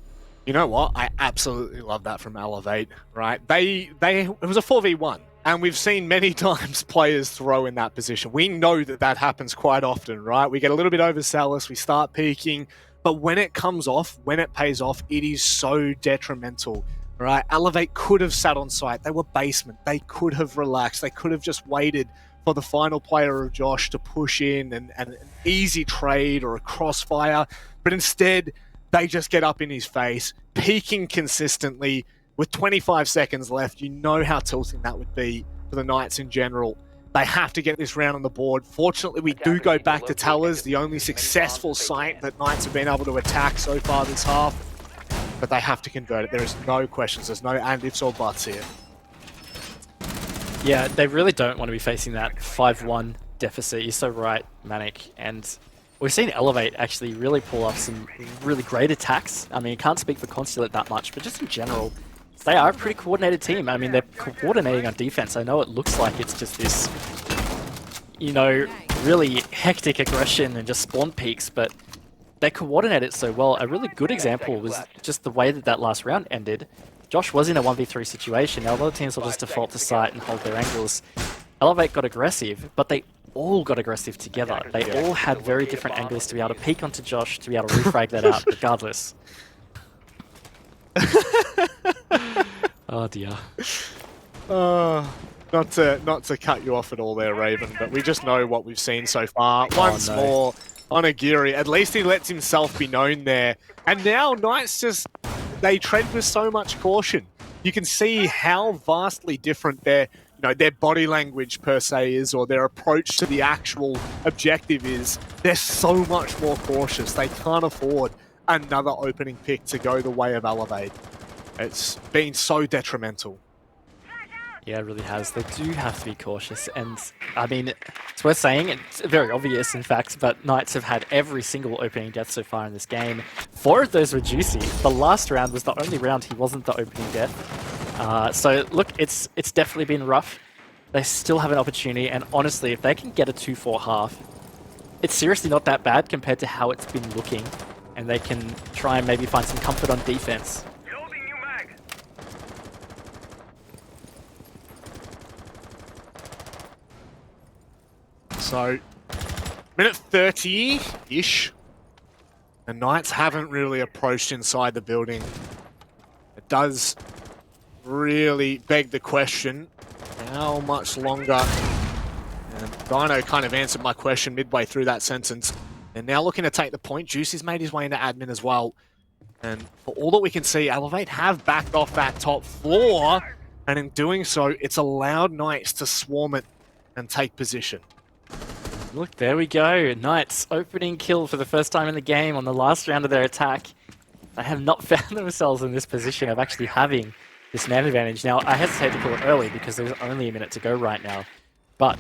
You know what? I absolutely love that from Elevate, right? It was a 4v1, and we've seen many times players throw in that position. We know that happens quite often, right? We get a little bit overzealous, we start peeking, but when it comes off, when it pays off, it is so detrimental, right? Elevate could have sat on site. They were basement. They could have relaxed. They could have just waited for the final player of Josh to push in and an easy trade or a crossfire. But instead, they just get up in his face, peaking consistently. With 25 seconds left, you know how tilting that would be for the Knights in general. They have to get this round on the board. Fortunately, we do go back to Tellers, the only successful site that Knights have been able to attack so far this half. But they have to convert it. There is no questions. There's no and ifs or buts here. Yeah, they really don't want to be facing that 5-1 deficit. You're so right, Manic. And we've seen Elevate actually really pull off some really great attacks. I mean, you can't speak for Consulate that much, but just in general, they are a pretty coordinated team. I mean, they're coordinating on defense. I know it looks like it's just this, you know, really hectic aggression and just spawn peaks, but they coordinate it so well. A really good example was just the way that last round ended. Josh was in a 1v3 situation. Now, a lot of teams will just default to site and hold their angles. Elevate got aggressive, but they all got aggressive together. They all had very different angles to be able to peek onto Josh, to be able to refrag that out regardless. Oh dear. Not to cut you off at all there, Raven, but we just know what we've seen so far. Once more on Aguirre. At least he lets himself be known there. And now Knights just, they tread with so much caution. You can see how vastly different their body language per se is, or their approach to the actual objective is. They're so much more cautious. They can't afford another opening pick to go the way of Elevate. It's been so detrimental. Yeah, it really has. They do have to be cautious, and I mean, it's worth saying, it's very obvious in fact, but Knights have had every single opening death so far in this game. 4 of those were Juicy. The last round was the only round he wasn't the opening death. So look, it's definitely been rough. They still have an opportunity, and honestly, if they can get a 2-4 half, it's seriously not that bad compared to how it's been looking, and they can try and maybe find some comfort on defense. So, minute 30-ish. The Knights haven't really approached inside the building. It does really beg the question, how much longer? And Dino kind of answered my question midway through that sentence. They're now looking to take the point. Juicy's made his way into admin as well. And for all that we can see, Elevate have backed off that top floor. And in doing so, it's allowed Knights to swarm it and take position. Look, there we go. Knights opening kill for the first time in the game on the last round of their attack. They have not found themselves in this position of actually having this man advantage. Now, I hesitate to call it early because there's only a minute to go right now, but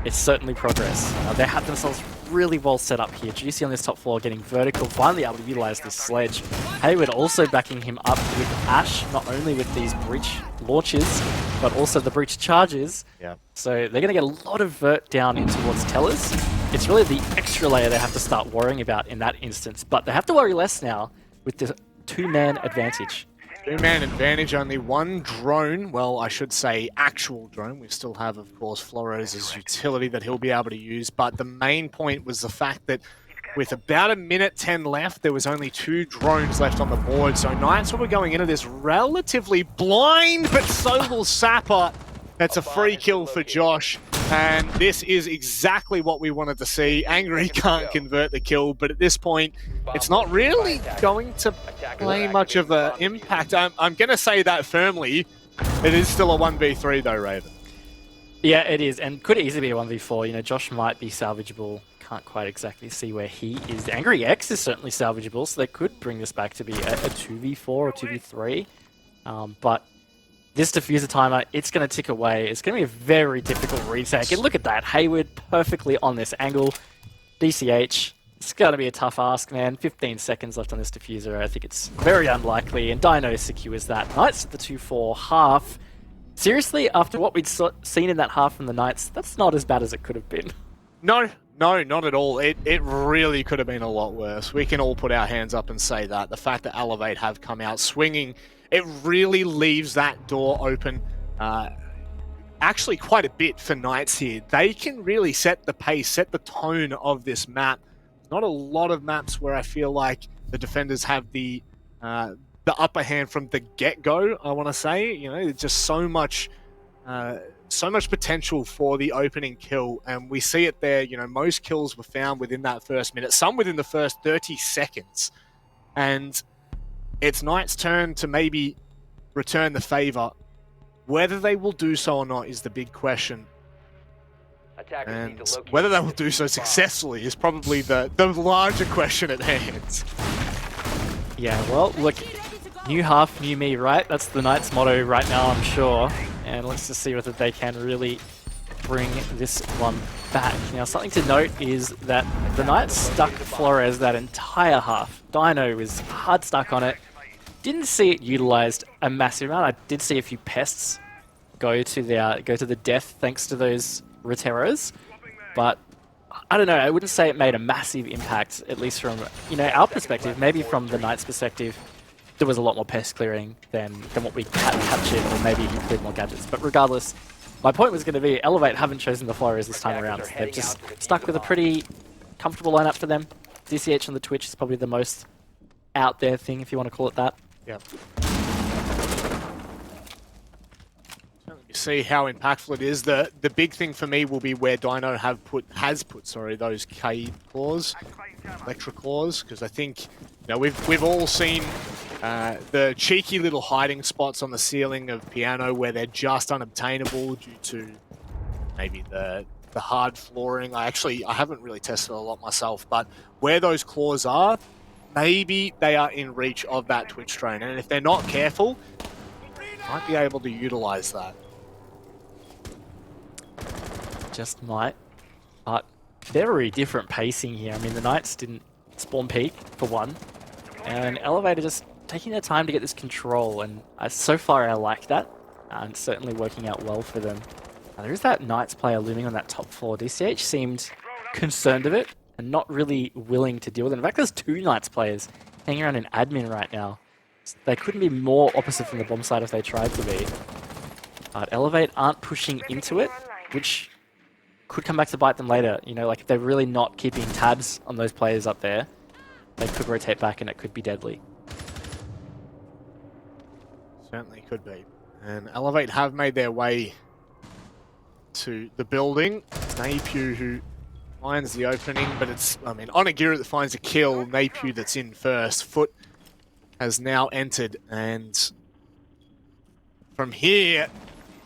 it's certainly progress. They have themselves really well set up here. Juicy on this top floor getting vertical, finally able to utilize this sledge. Hayward also backing him up with Ash, not only with these breach launches, but also the breach charges. Yeah. So they're going to get a lot of vert down in towards Tellers. It's really the extra layer they have to start worrying about in that instance, but they have to worry less now with the 2-man advantage. 2-man advantage, only one drone. Well, I should say actual drone. We still have, of course, Flores' utility that he'll be able to use. But the main point was the fact that with about a minute 10 left, there was only 2 drones left on the board. So Knights were going into this relatively blind, but so will Sapper. That's a free kill for Josh. And this is exactly what we wanted to see. Angry can't convert the kill, but at this point, it's not really going to play much of an impact. I'm going to say that firmly. It is still a 1v3 though, Raven. Yeah, it is, and could easily be a 1v4. You know, Josh might be salvageable. Can't quite exactly see where he is. Angry X is certainly salvageable, so they could bring this back to be a 2v4 or 2v3. But this diffuser timer, it's going to tick away. It's going to be a very difficult retake. And look at that, Hayward perfectly on this angle. DCH, it's going to be a tough ask, man. 15 seconds left on this diffuser. I think it's very unlikely, and Dino secures that. Knights at the 2-4 half. Seriously, after what we'd seen in that half from the Knights, that's not as bad as it could have been. No, not at all. It really could have been a lot worse. We can all put our hands up and say that. The fact that Elevate have come out swinging, it really leaves that door open actually quite a bit for Knights here. They can really set the pace, set the tone of this map. Not a lot of maps where I feel like the defenders have the upper hand from the get-go, I want to say. You know, there's just so much potential for the opening kill, and we see it there. You know, most kills were found within that first minute, some within the first 30 seconds. And it's Knights' turn to maybe return the favor. Whether they will do so or not is the big question. And whether they will do so successfully is probably the larger question at hand. Yeah, well, look, new half, new me, right? That's the Knights' motto right now, I'm sure. And let's just see whether they can really bring this one back. Now, something to note is that the Knights stuck Flores that entire half. Dino was hard stuck on it. Didn't see it utilized a massive amount. I did see a few pests go to the death thanks to those Roteros, but I don't know. I wouldn't say it made a massive impact, at least from our perspective. Maybe from the Knights' perspective, there was a lot more pest clearing than what we had captured, or maybe he cleared more gadgets. But regardless, my point was going to be Elevate haven't chosen the Flores this time around. They've just stuck with a pretty comfortable lineup for them. DCH on the Twitch is probably the most out there thing, if you want to call it that. Yeah. You see how impactful it is. The big thing for me will be where Dino has put those K claws, Electra claws, because I think we've all seen the cheeky little hiding spots on the ceiling of Piano where they're just unobtainable due to maybe the hard flooring. I haven't really tested a lot myself, but where those claws are, maybe they are in reach of that Twitch train, and if they're not careful, might be able to utilize that. Just might, but very different pacing here. I mean, the Knights didn't spawn peak for one, and Elevator just taking their time to get this control, and so far I like that, and it's certainly working out well for them. There is that Knights player looming on that top floor. DCH seemed concerned of it and not really willing to deal with it. In fact, there's two Knights players hanging around in admin right now. They couldn't be more opposite from the bomb side if they tried to be. But Elevate aren't pushing into it, which could come back to bite them later. Like if they're really not keeping tabs on those players up there, they could rotate back and it could be deadly. Certainly could be. And Elevate have made their way to the building. Napier who finds the opening, but it's, Onagiri that finds a kill. Napier that's in first. Foot has now entered, and from here,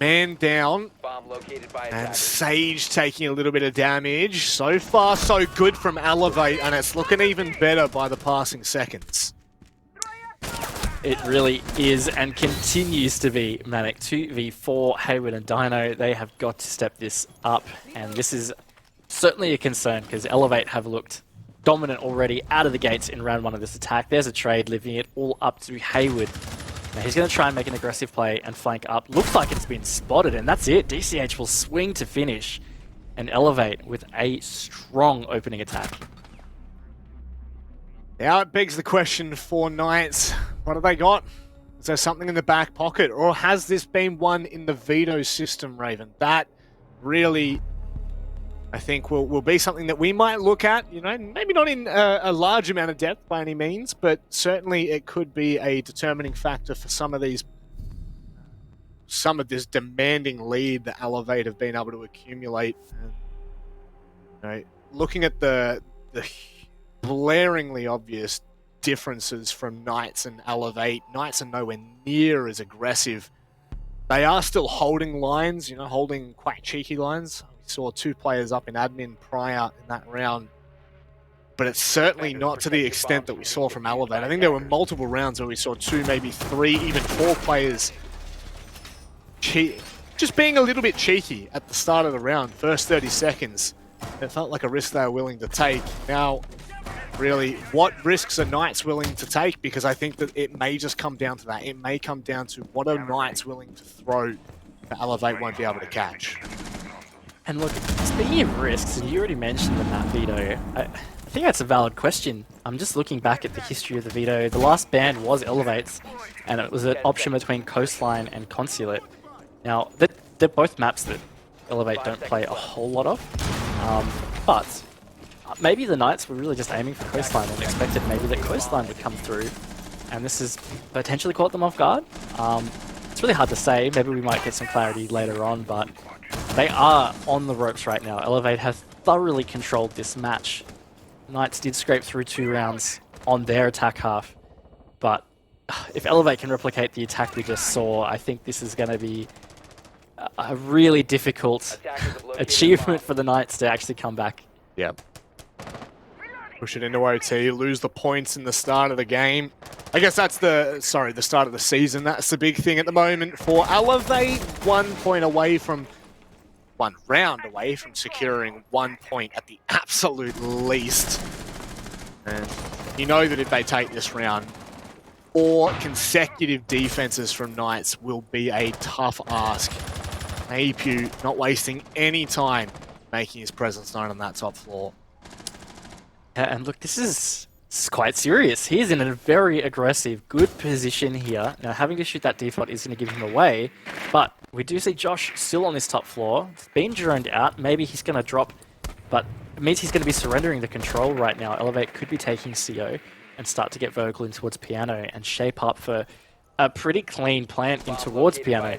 man down, Bomb located by and attackers. Sage taking a little bit of damage. So far, so good from Elevate, and it's looking even better by the passing seconds. It really is and continues to be manic. 2v4, Hayward and Dino, they have got to step this up, and this is certainly a concern because Elevate have looked dominant already out of the gates in round one of this attack. There's a trade, leaving it all up to Hayward. Now he's going to try and make an aggressive play and flank up. Looks like it's been spotted, and that's it. DCH will swing to finish and Elevate with a strong opening attack. Now it begs the question for Knights, what have they got? Is there something in the back pocket, or has this been one in the veto system, Raven? That really, I think, will be something that we might look at, maybe not in a large amount of depth by any means, but certainly it could be a determining factor for some of this demanding lead that Elevate have been able to accumulate. And, looking at the blaringly obvious differences from Knights and Elevate, Knights are nowhere near as aggressive. They are still holding lines, holding quite cheeky lines. We saw two players up in admin prior in that round, but it's certainly not to the extent that we saw from Elevate. I think there were multiple rounds where we saw two, maybe three, even four players just being a little bit cheeky at the start of the round, first 30 seconds. It felt like a risk they were willing to take. Now, really, what risks are Knights willing to take? Because I think that it may just come down to that. It may come down to what are Knights willing to throw that Elevate won't be able to catch. And look, speaking of risks, and you already mentioned the map veto, I think that's a valid question. I'm just looking back at the history of the veto. The last ban was Elevates, and it was an option between Coastline and Consulate. Now, they're both maps that Elevate don't play a whole lot of, but maybe the Knights were really just aiming for Coastline and expected maybe that Coastline would come through, and this has potentially caught them off guard. It's really hard to say. Maybe we might get some clarity later on, but they are on the ropes right now. Elevate have thoroughly controlled this match. Knights did scrape through 2 rounds on their attack half, but if Elevate can replicate the attack we just saw, I think this is going to be a really difficult achievement for the Knights to actually come back. Yep. Push it into OT, lose the points in the start of the game. I guess that's the start of the season. That's the big thing at the moment for Elevate. 1 point away from one round away from securing 1 point at the absolute least. And you know that if they take this round, 4 consecutive defenses from Knights will be a tough ask. Apu not wasting any time making his presence known on that top floor. Yeah, and look, this is quite serious. He's in a very aggressive, good position here. Now, having to shoot that default is going to give him away, but we do see Josh still on this top floor. Being droned out, maybe he's going to drop, but it means he's going to be surrendering the control right now. Elevate could be taking CO and start to get vocal in towards Piano and shape up for a pretty clean plant in towards Piano.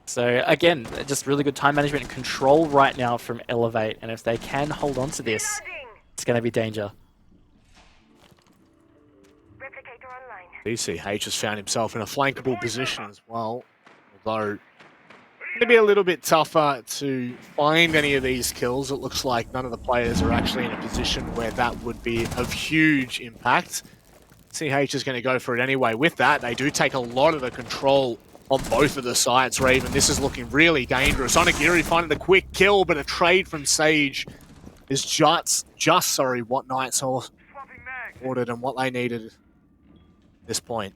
So again, just really good time management and control right now from Elevate, and if they can hold on to this, it's going to be danger. DCH has found himself in a flankable position as well, although it's going to be a little bit tougher to find any of these kills. It looks like none of the players are actually in a position where that would be of huge impact. CH is going to go for it anyway. With that, they do take a lot of the control on both of the sites, Raven. This is looking really dangerous. Onigiri finding the quick kill, but a trade from Sage is just what Knights ordered and what they needed at this point.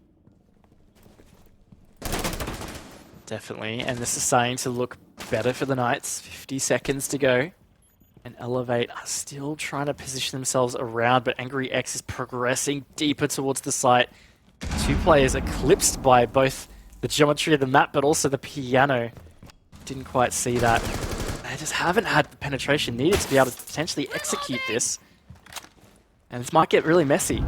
Definitely, and this is starting to look better for the Knights. 50 seconds to go. And Elevate are still trying to position themselves around, but Angry X is progressing deeper towards the site. 2 players eclipsed by both the geometry of the map, but also the piano. Didn't quite see that. They just haven't had the penetration needed to be able to potentially execute this. And this might get really messy.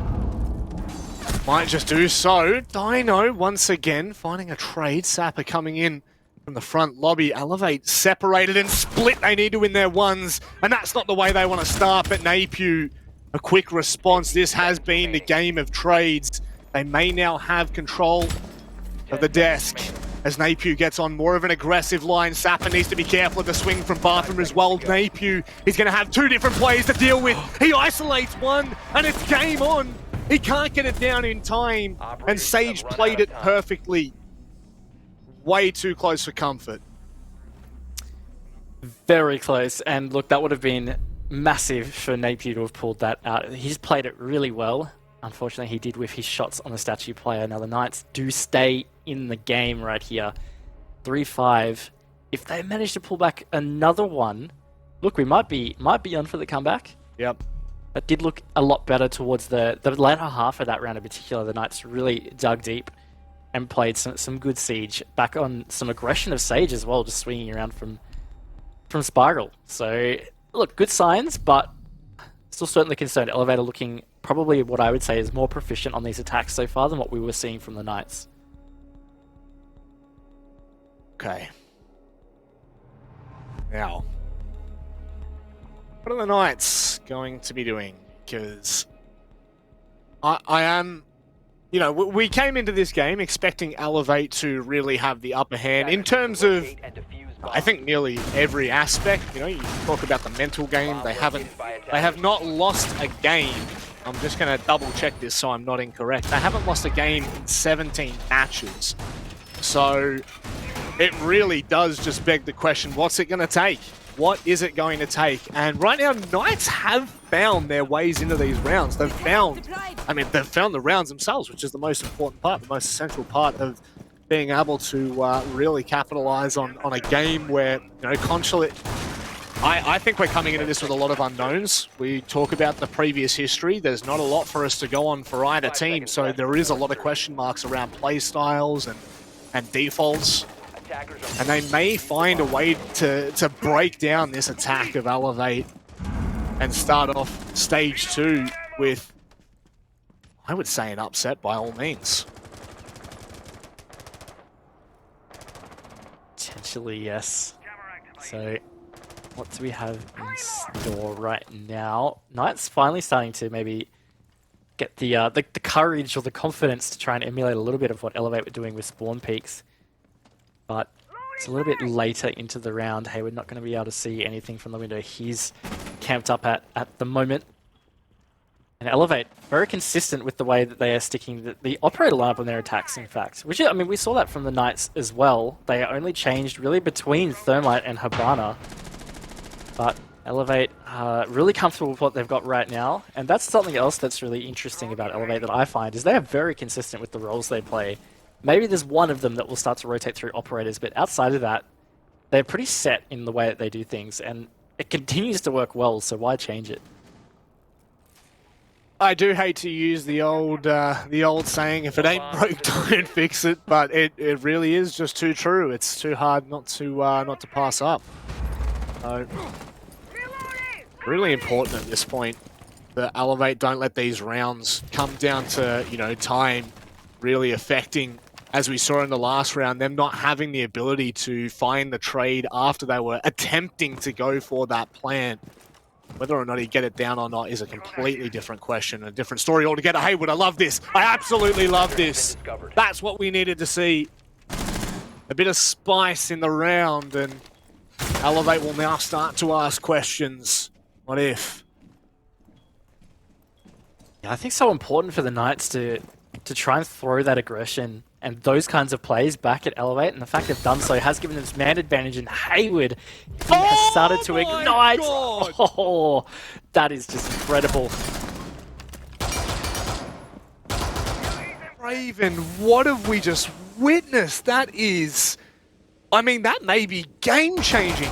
Might just do so. Dino, once again, finding a trade. Sapper coming in from the front lobby. Elevate separated and split. They need to win their ones, and that's not the way they want to start. But Napu, a quick response. This has been the game of trades. They may now have control of the desk as Napu gets on more of an aggressive line. Sapper needs to be careful of the swing from Bathroom as well. Napu is going to have 2 different plays to deal with. He isolates one, and it's game on. He can't get it down in time, and Sage played it perfectly. Way too close for comfort. Very close, and look, that would have been massive for Napier to have pulled that out. He's played it really well. Unfortunately, he did whiff his shots on the statue player. Now the Knights do stay in the game right here. 3-5. If they manage to pull back another one, look, we might be on for the comeback. Yep. That did look a lot better towards the latter half of that round in particular. The Knights really dug deep and played some good siege. Back on some aggression of Sage as well, just swinging around from Spiral. So, look, good signs, but still certainly concerned. Elevator looking probably what I would say is more proficient on these attacks so far than what we were seeing from the Knights. Okay. Now, what are the Knights going to be doing? Because I am, you know, we came into this game expecting Elevate to really have the upper hand in terms of, I think, nearly every aspect. You know, you talk about the mental game. They have not lost a game. I'm just going to double check this so I'm not incorrect. They haven't lost a game in 17 matches. So it really does just beg the question, what's it going to take? What is it going to take? And right now, Knights have found their ways into these rounds. They've found the rounds themselves, which is the most important part, the most essential part of being able to really capitalize on a game where, you know, Consulate, I think we're coming into this with a lot of unknowns. We talk about the previous history. There's not a lot for us to go on for either team, so there is a lot of question marks around play styles and defaults. And they may find a way to break down this attack of Elevate and start off stage 2 with, I would say, an upset by all means. Potentially, yes. So, what do we have in store right now? Knights finally starting to maybe get the courage or the confidence to try and emulate a little bit of what Elevate were doing with spawn peaks. But it's a little bit later into the round. Hey, we're not going to be able to see anything from the window he's camped up at the moment. And Elevate, very consistent with the way that they are sticking the operator lineup on their attacks, in fact. Which, I mean, we saw that from the Knights as well. They only changed really between Thermite and Hibana. But Elevate, really comfortable with what they've got right now. And that's something else that's really interesting about Elevate that I find, is they are very consistent with the roles they play. Maybe there's one of them that will start to rotate through operators, but outside of that, they're pretty set in the way that they do things. And it continues to work well, so why change it? I do hate to use the old saying, if it ain't broke, don't fix it, but it really is just too true. It's too hard not to pass up. So, really important at this point that Elevate don't let these rounds come down to, you know, time really affecting, as we saw in the last round, them not having the ability to find the trade after they were attempting to go for that plant. Whether or not he get it down or not is a completely different question, a different story altogether. Haywood, I love this. I absolutely love this. That's what we needed to see. A bit of spice in the round, and Elevate will now start to ask questions. What if? Yeah, I think it's so important for the Knights to try and throw that aggression and those kinds of plays back at Elevate, and the fact they've done so has given them this man advantage, and Haywood has started to ignite. God. Oh, that is just incredible. Raven, what have we just witnessed? That is, I mean, that may be game-changing.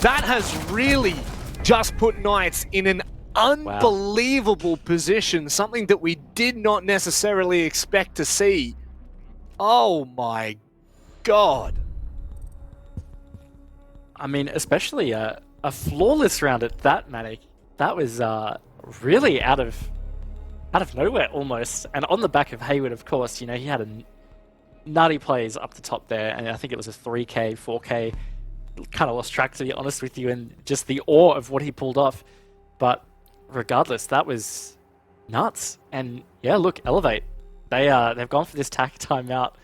That has really just put Knights in an unbelievable position, something that we did not necessarily expect to see. Oh my god. I mean, especially a flawless round at that, Manic. That was really out of nowhere almost. And on the back of Haywood, of course, you know, he had a nutty plays up the top there, and I think it was a 3K, 4K. Kind of lost track, to be honest with you, and just the awe of what he pulled off. But regardless, that was nuts. And yeah, look, Elevate. They've gone for this tack timeout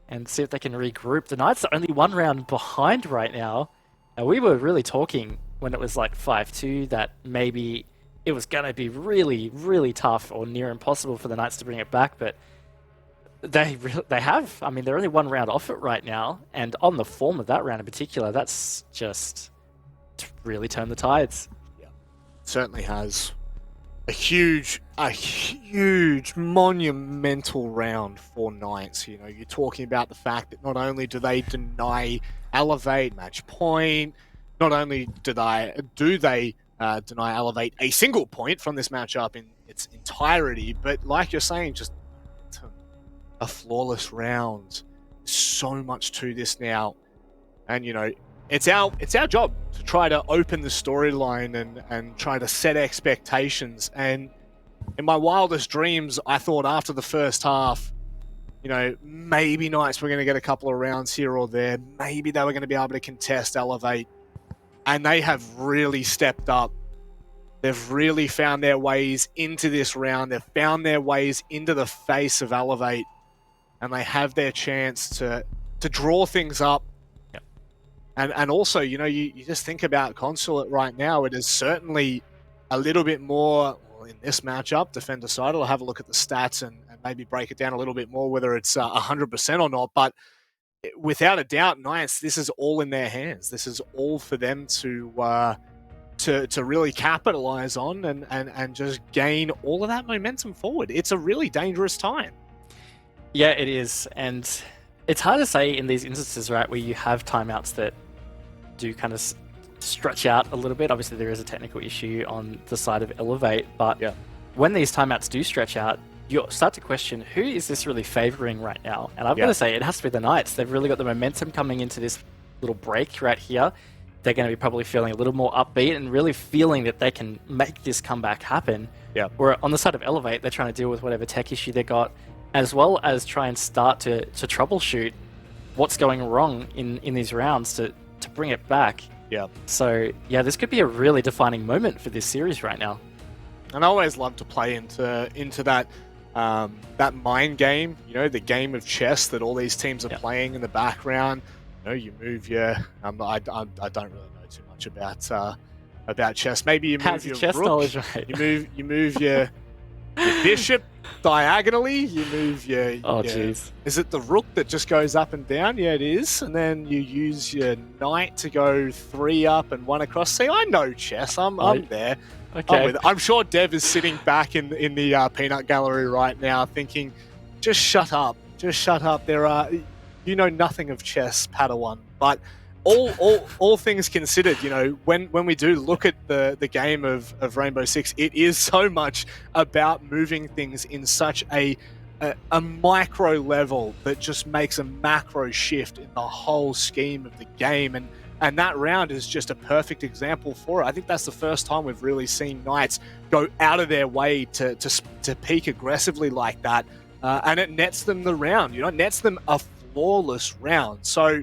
and see if they can regroup. The Knights are only one round behind right now. And we were really talking when it was like 5-2 that maybe it was going to be really, really tough or near impossible for the Knights to bring it back. But they have. I mean, they're only one round off it right now. And on the form of that round in particular, that's just to really turn the tides. Yeah, certainly has. A huge, monumental round for Knights. You know, you're talking about the fact that not only do they deny Elevate match point, not only do they deny Elevate a single point from this matchup in its entirety, but like you're saying, just a flawless round. So much to this now, and you know, it's our job to try to open the storyline and try to set expectations. And in my wildest dreams, I thought after the first half, you know, maybe Knights were going to get a couple of rounds here or there. Maybe they were going to be able to contest Elevate. And they have really stepped up. They've really found their ways into this round. They've found their ways into the face of Elevate. And they have their chance to draw things up. And also, you know, you just think about Consulate right now. It is certainly a little bit more, well, in this matchup, defender side. I'll have a look at the stats and maybe break it down a little bit more, whether it's 100% or not. But without a doubt, Knights, this is all in their hands. This is all for them to really capitalize on and just gain all of that momentum forward. It's a really dangerous time. Yeah, it is. And it's hard to say in these instances, right, where you have timeouts that do kind of stretch out a little bit. Obviously, there is a technical issue on the side of Elevate, but when these timeouts do stretch out, you start to question, who is this really favoring right now? And I've got to say, it has to be the Knights. They've really got the momentum coming into this little break right here. They're going to be probably feeling a little more upbeat and really feeling that they can make this comeback happen. Yeah. Where on the side of Elevate, they're trying to deal with whatever tech issue they got, as well as try and start to troubleshoot what's going wrong in these rounds to bring it back. Yeah. So, yeah, this could be a really defining moment for this series right now. And I always love to play into that that mind game, you know, the game of chess that all these teams are playing in the background. You know, you move your... I don't really know too much about chess. Maybe you move your chess rook. Knowledge, right? You move your your bishop diagonally, you move your... Oh, your- jeez. Is it the rook that just goes up and down? Yeah, it is. And then you use your knight to go 3 up and 1 across. See, I know chess. I'm there. Okay. I'm sure Dev is sitting back in the peanut gallery right now thinking, just shut up. Just shut up. You know nothing of chess, Padawan. But all things considered, you know, when we do look at the game of Rainbow Six, it is so much about moving things in such a micro level that just makes a macro shift in the whole scheme of the game. And that round is just a perfect example for it. I think that's the first time we've really seen Knights go out of their way to peak aggressively like that. And it nets them the round, you know, nets them a flawless round. So,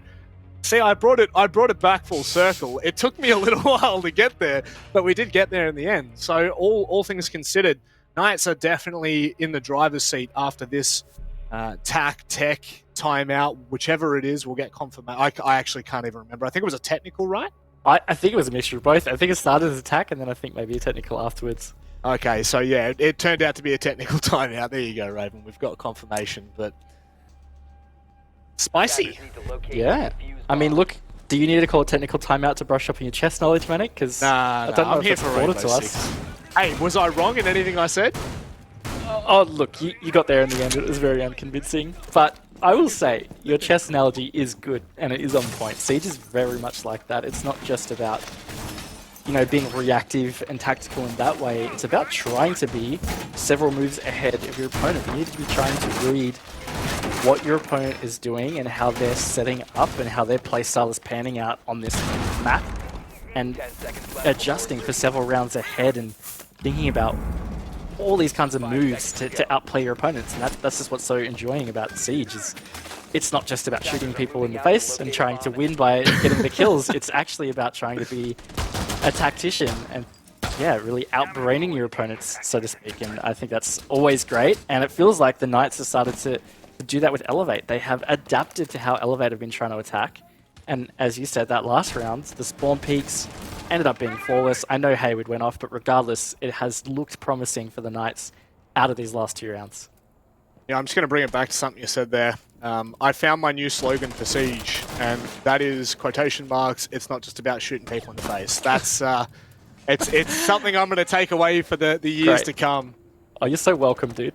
see, I brought it back full circle. It took me a little while to get there, but we did get there in the end. So all things considered, Knights are definitely in the driver's seat after this tech timeout, whichever it is. We'll get confirmation. I actually can't even remember. I think it was a technical, right? I think it was a mixture of both. I think it started as attack, and then I think maybe a technical afterwards. Okay, so yeah, it turned out to be a technical timeout. There you go, Raven. We've got confirmation, but spicy. Attackers need to locate Yeah. and defuse I mean, bombs. look, do you need to call a technical timeout to brush up on your chess knowledge, Manic? Because Nah, I don't know I'm if here it's for important Rainbow to Six. us. Hey, was I wrong in anything I said? Oh, look, you got there in the end. It was very unconvincing. But I will say, your chess analogy is good, and it is on point. Siege is very much like that. It's not just about, you know, being reactive and tactical in that way. It's about trying to be several moves ahead of your opponent. You need to be trying to read what your opponent is doing and how they're setting up and how their playstyle is panning out on this map, and 10 seconds left adjusting for several rounds ahead and thinking about all these kinds of moves to outplay your opponents. And that's just what's so enjoying about Siege. Is it's not just about shooting people in the face and trying to win by getting the kills. It's actually about trying to be a tactician and, yeah, really outbraining your opponents, so to speak. And I think that's always great. And it feels like the Knights have started to do that with Elevate. They have adapted to how Elevate have been trying to attack. And as you said, that last round, the spawn peaks ended up being flawless. I know Hayward went off, but regardless, it has looked promising for the Knights out of these last 2 rounds. Yeah, I'm just going to bring it back to something you said there. I found my new slogan for Siege, and that is quotation marks. It's not just about shooting people in the face. That's it's something I'm going to take away for the years Great. to come. Oh, you're so welcome, dude.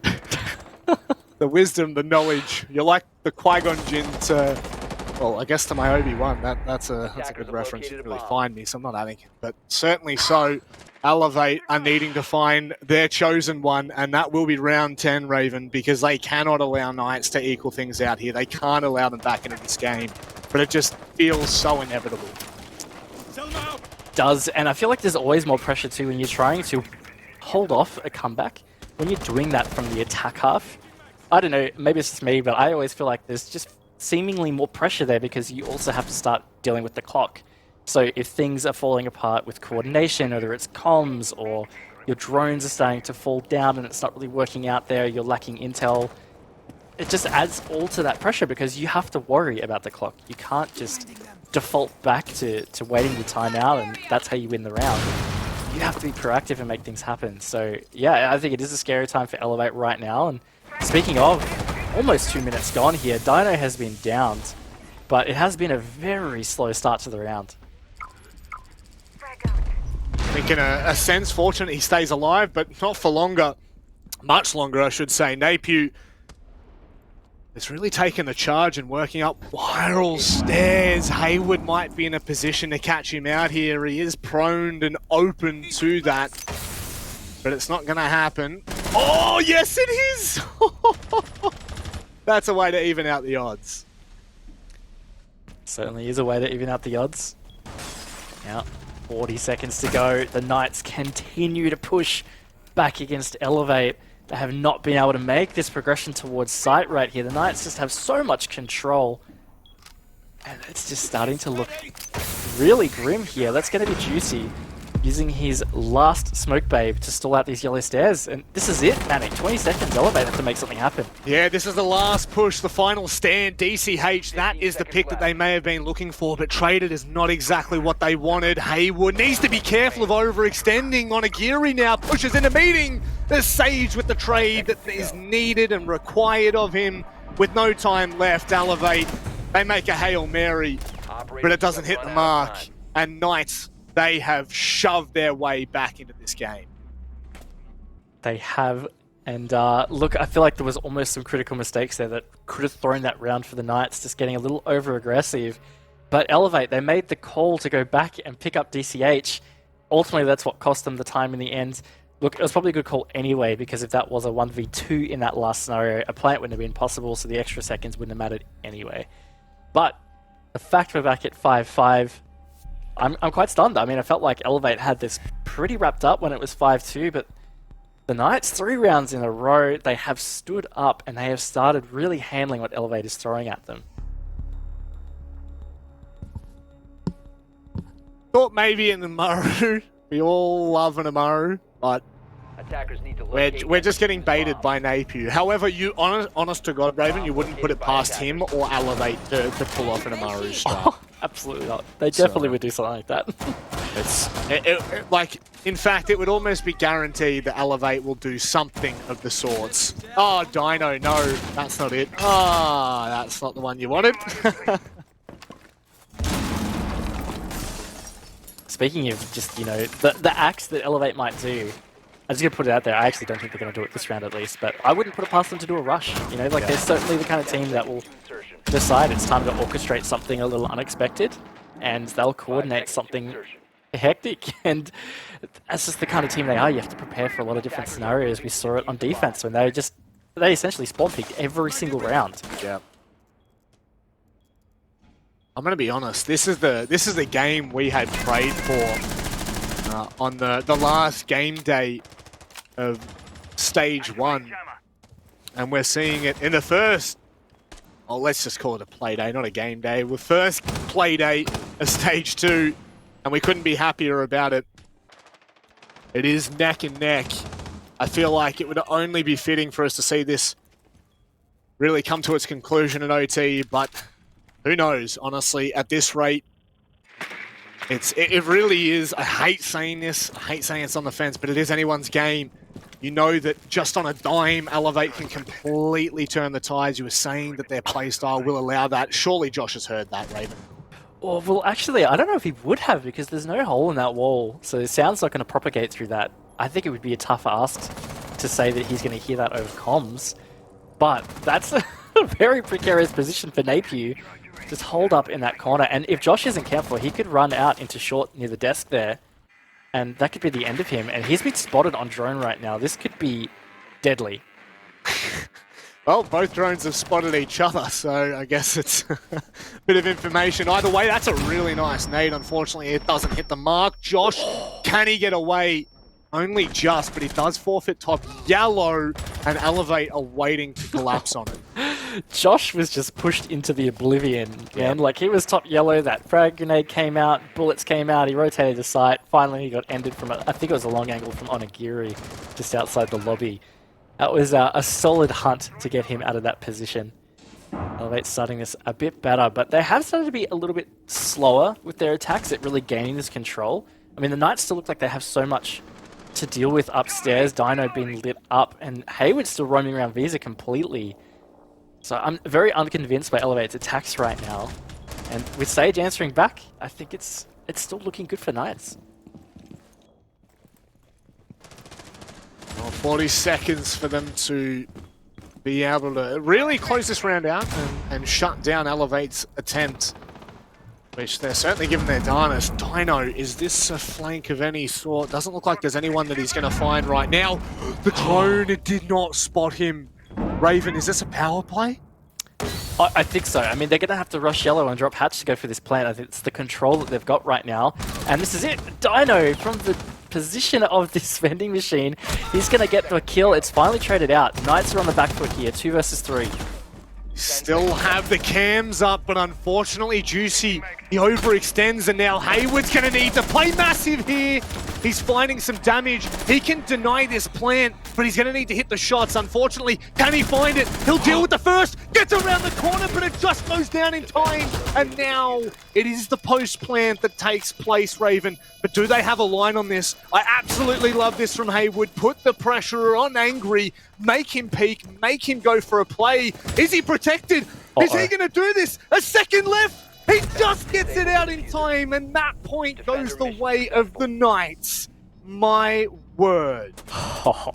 The wisdom, the knowledge. You're like the Qui-Gon Jinn to, well, I guess to my Obi-Wan. That's a good reference. You didn't really find me, so I'm not adding it. But certainly so, Elevate are needing to find their chosen one, and that will be round 10, Raven, because they cannot allow Knights to equal things out here. They can't allow them back into this game, but it just feels so inevitable. Does, and I feel like there's always more pressure too when you're trying to hold off a comeback. When you're doing that from the attack half, I don't know, maybe it's just me, but I always feel like there's just seemingly more pressure there because you also have to start dealing with the clock. So if things are falling apart with coordination, whether it's comms or your drones are starting to fall down and it's not really working out there, you're lacking intel, it just adds all to that pressure because you have to worry about the clock. You can't just default back to waiting the timeout and that's how you win the round. You have to be proactive and make things happen. So yeah, I think it is a scary time for Elevate right now. And speaking of, almost 2 minutes gone here. Dino has been downed, but it has been a very slow start to the round. I think in a sense, fortunate he stays alive, but not for longer. Much longer, I should say. Napier has really taken the charge and working up viral stairs. Hayward might be in a position to catch him out here. He is prone and open to that, but it's not going to happen. Oh, yes it is! That's a way to even out the odds. Certainly is a way to even out the odds. Now, 40 seconds to go. The Knights continue to push back against Elevate. They have not been able to make this progression towards site right here. The Knights just have so much control. And it's just starting to look really grim here. That's going to be juicy. using his last smoke babe to stall out these yellow stairs. And this is it, Manny. 20 seconds, Elevate have to make something happen. Yeah, this is the last push, the final stand. DCH, that is the pick that they may have been looking for, but traded is not exactly what they wanted. Haywood needs to be careful of overextending. Onigiri now pushes into meeting the Sage with the trade that is needed and required of him. With no time left, Elevate, they make a Hail Mary, but it doesn't hit the mark. And Knights, they have shoved their way back into this game. They have, and look, I feel like there was almost some critical mistakes there that could have thrown that round for the Knights, just getting a little over-aggressive. But Elevate, they made the call to go back and pick up DCH. Ultimately, that's what cost them the time in the end. Look, it was probably a good call anyway, because if that was a 1v2 in that last scenario, a plant wouldn't have been possible, so the extra seconds wouldn't have mattered anyway. But the fact we're back at 5-5, I'm quite stunned. I mean, I felt like Elevate had this pretty wrapped up when it was 5-2, but the Knights, 3 rounds in a row, they have stood up and they have started really handling what Elevate is throwing at them. Thought maybe in the Maru, we all love an Amaru, but Attackers need to we're just getting baited by Napier. However, you honest to God, Raven, you wouldn't put it past him or Elevate to pull off an Amaru strike. Oh, absolutely not. They definitely would do something like that. Like, in fact, it would almost be guaranteed that Elevate will do something of the sorts. Oh, Dino, no, that's not it. Ah, that's not the one you wanted. Speaking of just, you know, the acts that Elevate might do, I'm just going to put it out there, I actually don't think they're going to do it this round at least, but I wouldn't put it past them to do a rush. You know, like they're certainly the kind of team that will decide it's time to orchestrate something a little unexpected, and they'll coordinate something hectic, and that's just the kind of team they are. You have to prepare for a lot of different scenarios. We saw it on defense when they essentially spawn picked every single round. Yeah. I'm gonna be honest. This is the game we had prayed for on the last game day of Stage 1, and we're seeing it in the first. Oh, let's just call it a play day, not a game day. With first play day of Stage 2, and we couldn't be happier about it. It is neck and neck. I feel like it would only be fitting for us to see this really come to its conclusion in OT, but who knows, honestly, at this rate, it really is. I hate saying this, I hate saying it's on the fence, but it is anyone's game. You know that just on a dime, Elevate can completely turn the tides. You were saying that their playstyle will allow that. Surely Josh has heard that, Raven. Oh, well, actually, I don't know if he would have, because there's no hole in that wall, so the sound's not going to propagate through that. I think it would be a tough ask to say that he's going to hear that over comms, but that's a very precarious position for Napier. Just hold up in that corner, and if Josh isn't careful, he could run out into short near the desk there, and that could be the end of him. And he's been spotted on drone right now. This could be deadly. Well, both drones have spotted each other, so I guess it's a bit of information. Either way, that's a really nice nade. Unfortunately, it doesn't hit the mark. Josh, can he get away? Only just, but he does forfeit top yellow, and Elevate are waiting to collapse on it. Josh was just pushed into the oblivion, man. Like, he was top yellow, that frag grenade came out, bullets came out, he rotated the sight. Finally, he got ended from, I think it was a long angle from Onigiri, just outside the lobby. That was a solid hunt to get him out of that position. Elevate's starting this a bit better, but they have started to be a little bit slower with their attacks at really gaining this control. I mean, the Knights still look like they have so much to deal with upstairs, Dino being lit up, and Hayward still roaming around Visa completely. So I'm very unconvinced by Elevate's attacks right now. And with Sage answering back, I think it's still looking good for Knights. Well, 40 seconds for them to be able to really close this round out and shut down Elevate's attempt, which they're certainly giving their darnest. Dino, is this a flank of any sort? Doesn't look like there's anyone that he's going to find right now. The drone, it did not spot him. Raven, is this a power play? I think so. I mean, they're going to have to rush yellow and drop hatch to go for this plant. I think it's the control that they've got right now. And this is it. Dino, from the position of this vending machine, he's going to get the kill. It's finally traded out. Knights are on the back foot here, 2 versus 3. Still have the cams up, but unfortunately Juicy He overextends, and now Hayward's going to need to play massive here. He's finding some damage. He can deny this plant, but he's going to need to hit the shots. Unfortunately, can he find it? He'll deal with the first, gets around the corner, but it just goes down in time. And now it is the post plant that takes place, Raven. But do they have a line on this? I absolutely love this from Hayward. Put the pressure on Angry, make him peek, make him go for a play. Is he protected? Is he going to do this? A second left. He just gets it out in time, and that point goes the way of the Knights. My word. Oh,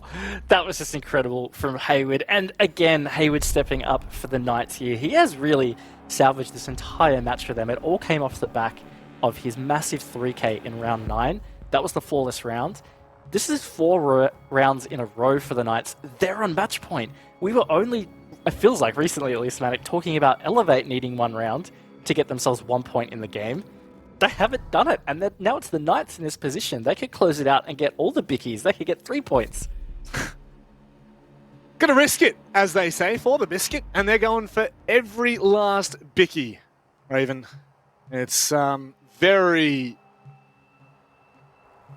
that was just incredible from Hayward. And again, Hayward stepping up for the Knights here. He has really salvaged this entire match for them. It all came off the back of his massive 3K in round 9. That was the flawless round. This is 4 rounds in a row for the Knights. They're on match point. We were only, it feels like recently at least, Manic, talking about Elevate needing 1 round to get themselves 1 point in the game. They haven't done it, and now it's the Knights in this position. They could close it out and get all the bickies. They could get 3 points. Gonna risk it, as they say, for the biscuit, and they're going for every last bicky, Raven. It's very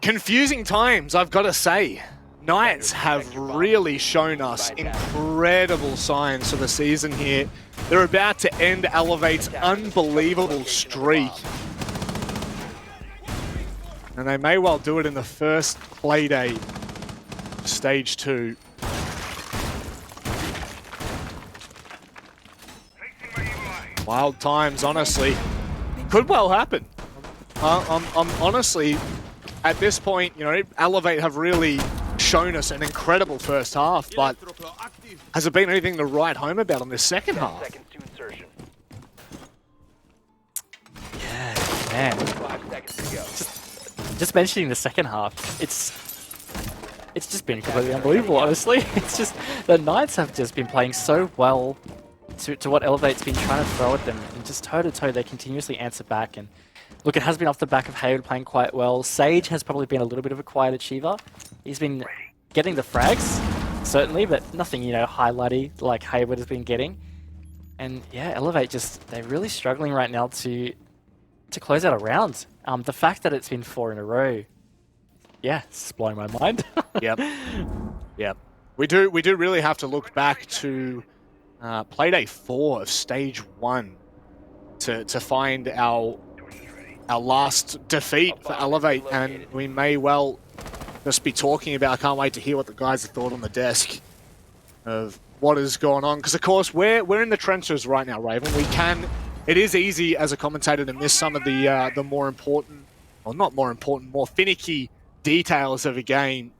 confusing times, I've got to say. Knights have really shown us incredible signs for the season here. They're about to end Elevate's unbelievable streak. And they may well do it in the first Playday, Stage 2. Wild times, honestly. Could well happen. I'm honestly, at this point, you know, Elevate have really shown us an incredible first half, but has there been anything to write home about on this second half? Yeah, man. 5 seconds to go. Just mentioning the second half, it's just been completely unbelievable, honestly. It's just, the Knights have just been playing so well to what Elevate's been trying to throw at them, and just toe-to-toe they continuously answer back. And look, it has been off the back of Hayward playing quite well. Sage has probably been a little bit of a quiet achiever. He's been getting the frags, certainly, but nothing, you know, highlighty like Hayward has been getting. And yeah, Elevate just, they're really struggling right now to close out a round. The fact that it's been 4 in a row, yeah, it's just blowing my mind. Yep. Yep. We do really have to look back to Playday 4 of Stage 1 to find our last defeat for Elevate, and we may well just be talking about, I can't wait to hear what the guys have thought on the desk of what is going on, because of course we're in the trenches right now, Raven. It is easy as a commentator to miss some of the more important, or not more important, more finicky details of a game.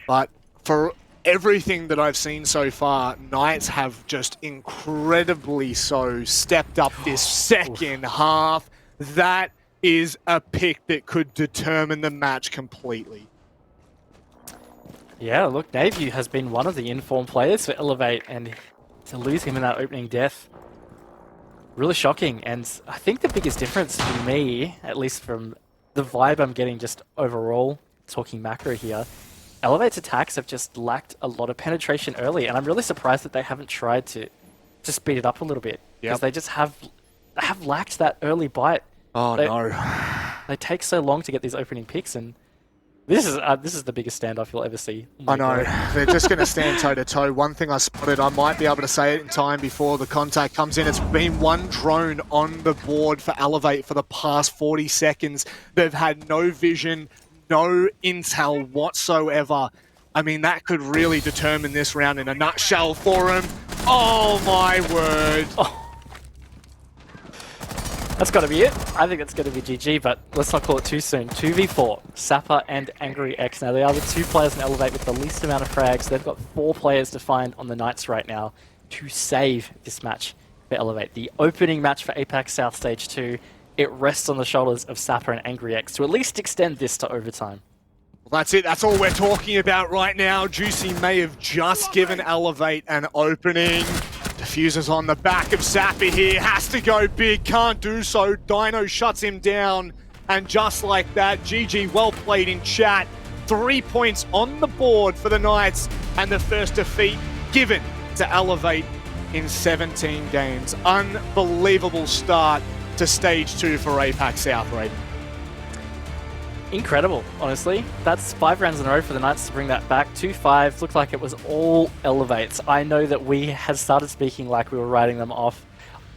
But for everything that I've seen so far, Knights have just incredibly so stepped up this second half. That is a pick that could determine the match completely. Yeah, look, Naveview has been one of the informed players for Elevate, and to lose him in that opening death, really shocking. And I think the biggest difference for me, at least from the vibe I'm getting just overall, talking macro here, Elevate's attacks have just lacked a lot of penetration early, and I'm really surprised that they haven't tried to speed it up a little bit, because they just have lacked that early bite. Oh no. They take so long to get these opening picks, and this is the biggest standoff you'll ever see. I know. They're just going to stand toe-to-toe. One thing I spotted, I might be able to say it in time before the contact comes in. It's been one drone on the board for Elevate for the past 40 seconds. They've had no vision, no intel whatsoever. I mean, that could really determine this round in a nutshell for them. Oh my word. Oh. That's got to be it. I think it's going to be GG, but let's not call it too soon. 2v4, Sapper and Angry X. Now, they are the 2 players in Elevate with the least amount of frags. They've got 4 players to find on the Knights right now to save this match for Elevate. The opening match for APAC South Stage 2, it rests on the shoulders of Sapper and Angry X to at least extend this to overtime. Well, that's it. That's all we're talking about right now. Juicy may have just given Elevate an opening. Diffuser's on the back of Sapper here, has to go big, can't do so. Dino shuts him down, and just like that, GG, well played in chat. 3 points on the board for the Knights, and the first defeat given to Elevate in 17 games. Unbelievable start to Stage 2 for APAC South, Raiden. Incredible, honestly. That's 5 rounds in a row for the Knights to bring that back. 2-5, looked like it was all elevates. I know that we had started speaking like we were writing them off.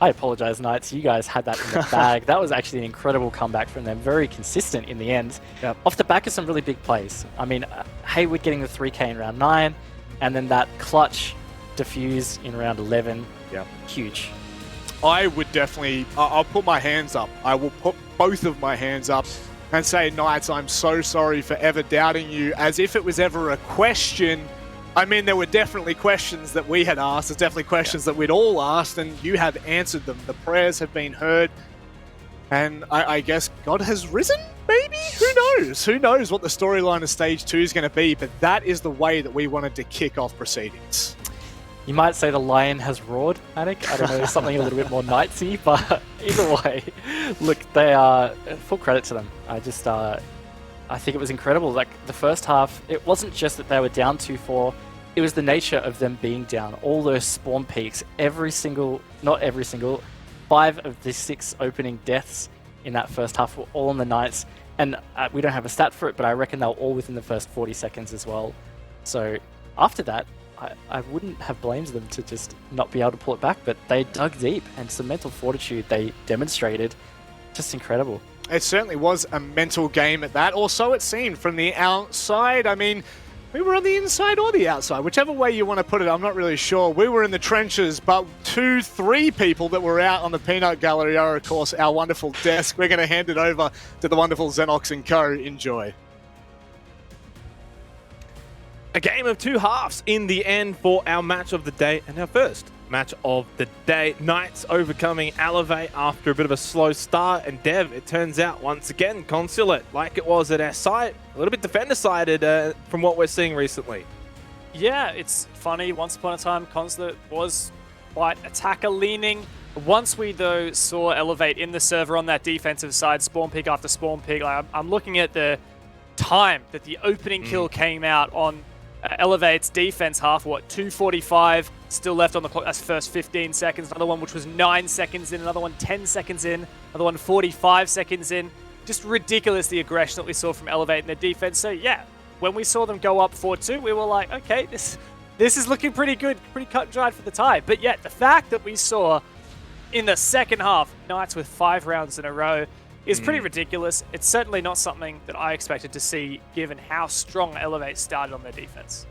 I apologize, Knights. You guys had that in the bag. That was actually an incredible comeback from them. Very consistent in the end. Yep. Off the back of some really big plays. I mean, Hayward getting the 3K in round 9, and then that clutch defuse in round 11. Yep. Huge. I would definitely, I'll put my hands up. I will put both of my hands up and say, Knights, I'm so sorry for ever doubting you, as if it was ever a question. I mean, there were definitely questions that we had asked. There's definitely questions that we'd all asked, and you have answered them. The prayers have been heard, and I guess God has risen, maybe? Who knows? Who knows what the storyline of Stage 2 is going to be, but that is the way that we wanted to kick off proceedings. You might say the lion has roared, Anik. I don't know, something a little bit more knightsy, but either way, look, they are full credit to them. I think it was incredible. Like the first half, it wasn't just that they were down 2-4. It was the nature of them being down. All those spawn peaks, not every single, 5 of the 6 opening deaths in that first half were all on the Knights. And we don't have a stat for it, but I reckon they were all within the first 40 seconds as well. So after that, I wouldn't have blamed them to just not be able to pull it back, but they dug deep, and some mental fortitude they demonstrated. Just incredible. It certainly was a mental game at that, or so it seemed from the outside. I mean, we were on the inside or the outside, whichever way you want to put it, I'm not really sure. We were in the trenches, but 2-3 people that were out on the peanut gallery are, of course, our wonderful desk. We're going to hand it over to the wonderful Xenox and Co. Enjoy. A game of 2 halves in the end for our match of the day, and our first match of the day. Knights overcoming Elevate after a bit of a slow start, and Dev, it turns out, once again, Consulate, like it was at SI, a little bit defender-sided from what we're seeing recently. Yeah, it's funny. Once upon a time, Consulate was quite attacker-leaning. Once we, though, saw Elevate in the server on that defensive side, spawn pick after spawn pick, like, I'm looking at the time that the opening kill came out on Elevate's defense half, 2:45 still left on the clock. That's first 15 seconds. Another one which was 9 seconds in. Another one 10 seconds in. Another one 45 seconds in. Just ridiculous, the aggression that we saw from Elevate in their defense. So yeah, when we saw them go up 4-2, we were like, okay, this is looking pretty good, pretty cut and dried for the tie. But yet, the fact that we saw in the second half Knights with 5 rounds in a row is pretty ridiculous. It's certainly not something that I expected to see, given how strong Elevate started on their defense.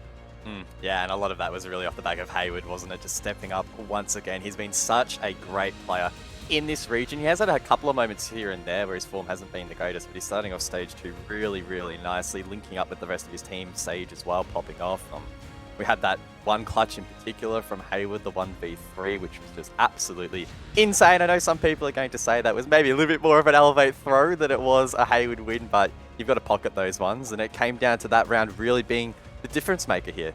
Yeah, and a lot of that was really off the back of Hayward, wasn't it? Just stepping up once again. He's been such a great player in this region. He has had a couple of moments here and there where his form hasn't been the greatest, but he's starting off Stage 2 really, really nicely, linking up with the rest of his team. Sage as well, popping off. We had that one clutch in particular from Hayward, the 1v3, which was just absolutely insane. I know some people are going to say that was maybe a little bit more of an Elevate throw than it was a Hayward win, but you've got to pocket those ones, and it came down to that round really being the difference maker here.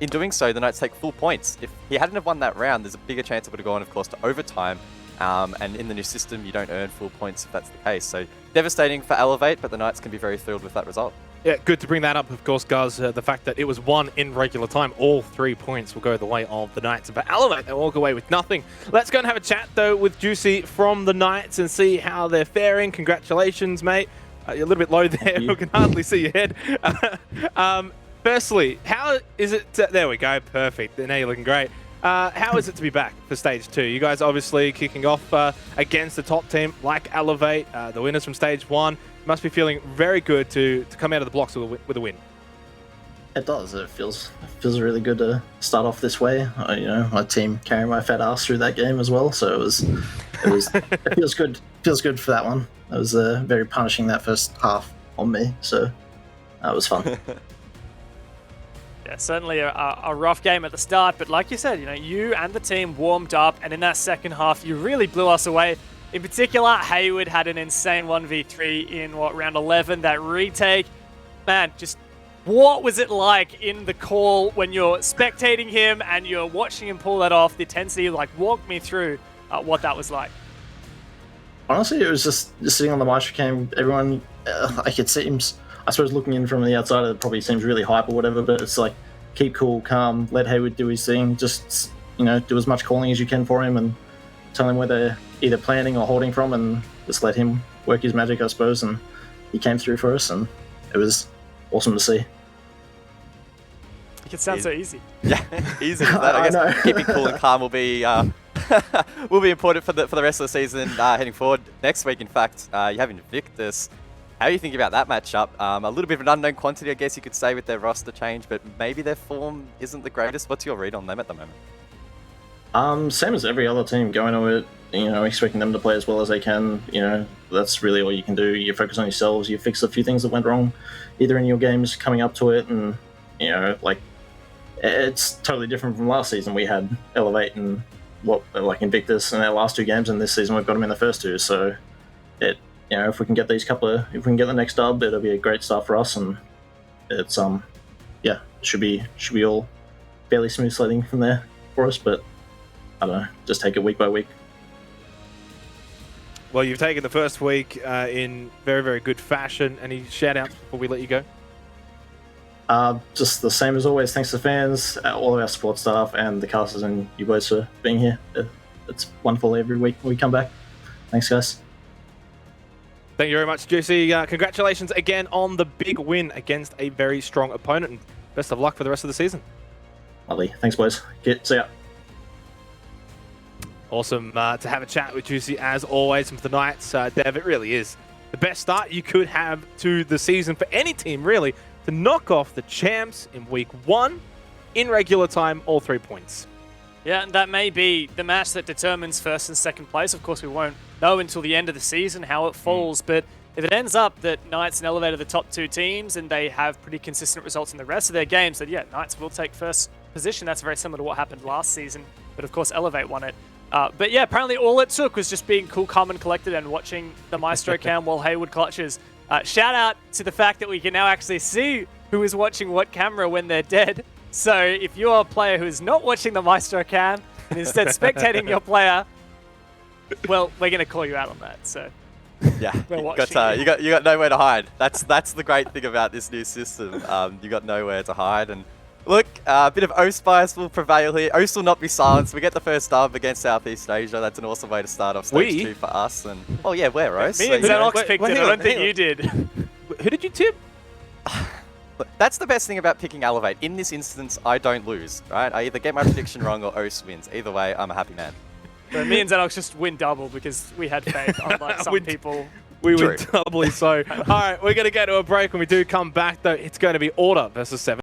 In doing so, the Knights take full points. If he hadn't have won that round, there's a bigger chance it would have gone, of course, to overtime. And in the new system, you don't earn full points if that's the case. So devastating for Elevate, but the Knights can be very thrilled with that result. Yeah, good to bring that up, of course, Guz. The fact that it was won in regular time, all 3 points will go the way of the Knights. But Elevate, they'll walk away with nothing. Let's go and have a chat, though, with Juicy from the Knights and see how they're faring. Congratulations, mate. You're a little bit low there. We can hardly see your head. Firstly, how is it... there we go. Perfect. Now you're looking great. How is it to be back for Stage 2? You guys obviously kicking off against the top team like Elevate, the winners from Stage 1. Must be feeling very good to come out of the blocks with a win. It does. It feels really good to start off this way. You know, my team carrying my fat ass through that game as well. So it feels good. Feels good for that one. It was very punishing that first half on me. So that was fun. Yeah, certainly a rough game at the start, but like you said, you know, you and the team warmed up, and in that second half, you really blew us away. In particular, Hayward had an insane 1v3 in, round 11, that retake. Man, just what was it like in the call when you're spectating him and you're watching him pull that off, the intensity? Like, walk me through what that was like. Honestly, it was just sitting on the Maestro cam, everyone, like it seems, I suppose looking in from the outside, it probably seems really hype or whatever, but it's like, keep cool, calm, let Hayward do his thing, just do as much calling as you can for him and tell him where they're either planning or holding from, and just let him work his magic, I suppose. And he came through for us, and it was awesome to see. It sounds so easy. Yeah, easy. I guess keeping cool and calm will be will be important for the rest of the season heading forward. Next week, in fact, you have Invictus. How do you think about that matchup? A little bit of an unknown quantity, I guess you could say, with their roster change, but maybe their form isn't the greatest. What's your read on them at the moment? Same as every other team, going to it, expecting them to play as well as they can. That's really all you can do. You focus on yourselves. You fix a few things that went wrong, either in your games coming up to it, and it's totally different from last season. We had Elevate and Invictus in our last 2 games, and this season we've got them in the first 2. So if we can get if we can get the next dub, it'll be a great start for us, and it's it should be all fairly smooth sledding from there for us. But I don't know, just take it week by week. Well, you've taken the first week in very, very good fashion. Any shout-outs before we let you go? Just the same as always. Thanks to fans, all of our support staff, and the casters and you boys for being here. It's wonderful every week we come back. Thanks, guys. Thank you very much, Juicy. Congratulations again on the big win against a very strong opponent, and best of luck for the rest of the season. Lovely. Thanks, boys. See ya. Awesome to have a chat with Juicy as always from the Knights. Dev, it really is the best start you could have to the season for any team, really, to knock off the champs in week 1 in regular time, all 3 points. Yeah, and that may be the match that determines first and second place. Of course, we won't know until the end of the season how it falls, but if it ends up that Knights and Elevate are the top 2 teams and they have pretty consistent results in the rest of their games, then yeah, Knights will take first position. That's very similar to what happened last season, but of course Elevate won it. But yeah, apparently all it took was just being cool, calm, and collected and watching the Maestro cam while Hayward clutches. Shout out to the fact that we can now actually see who is watching what camera when they're dead. So if you're a player who is not watching the Maestro cam and instead spectating your player, well, we're going to call you out on that. So yeah, you got nowhere to hide. That's the great thing about this new system. You got nowhere to hide, and look, a bit of Oast bias will prevail here. Oast will not be silenced. We get the first dub against Southeast Asia. That's an awesome way to start off stage 2 for us. And oh yeah, we're Oast. Me and Xenox picked it. I don't think you did. Who did you tip? That's the best thing about picking Elevate. In this instance, I don't lose, right? I either get my prediction wrong or Oast wins. Either way, I'm a happy man. So me and Xenox just win double because we had faith, unlike some people. We win doubly so. All right, we're going to go to a break. When we do come back, though, it's going to be Order versus 7.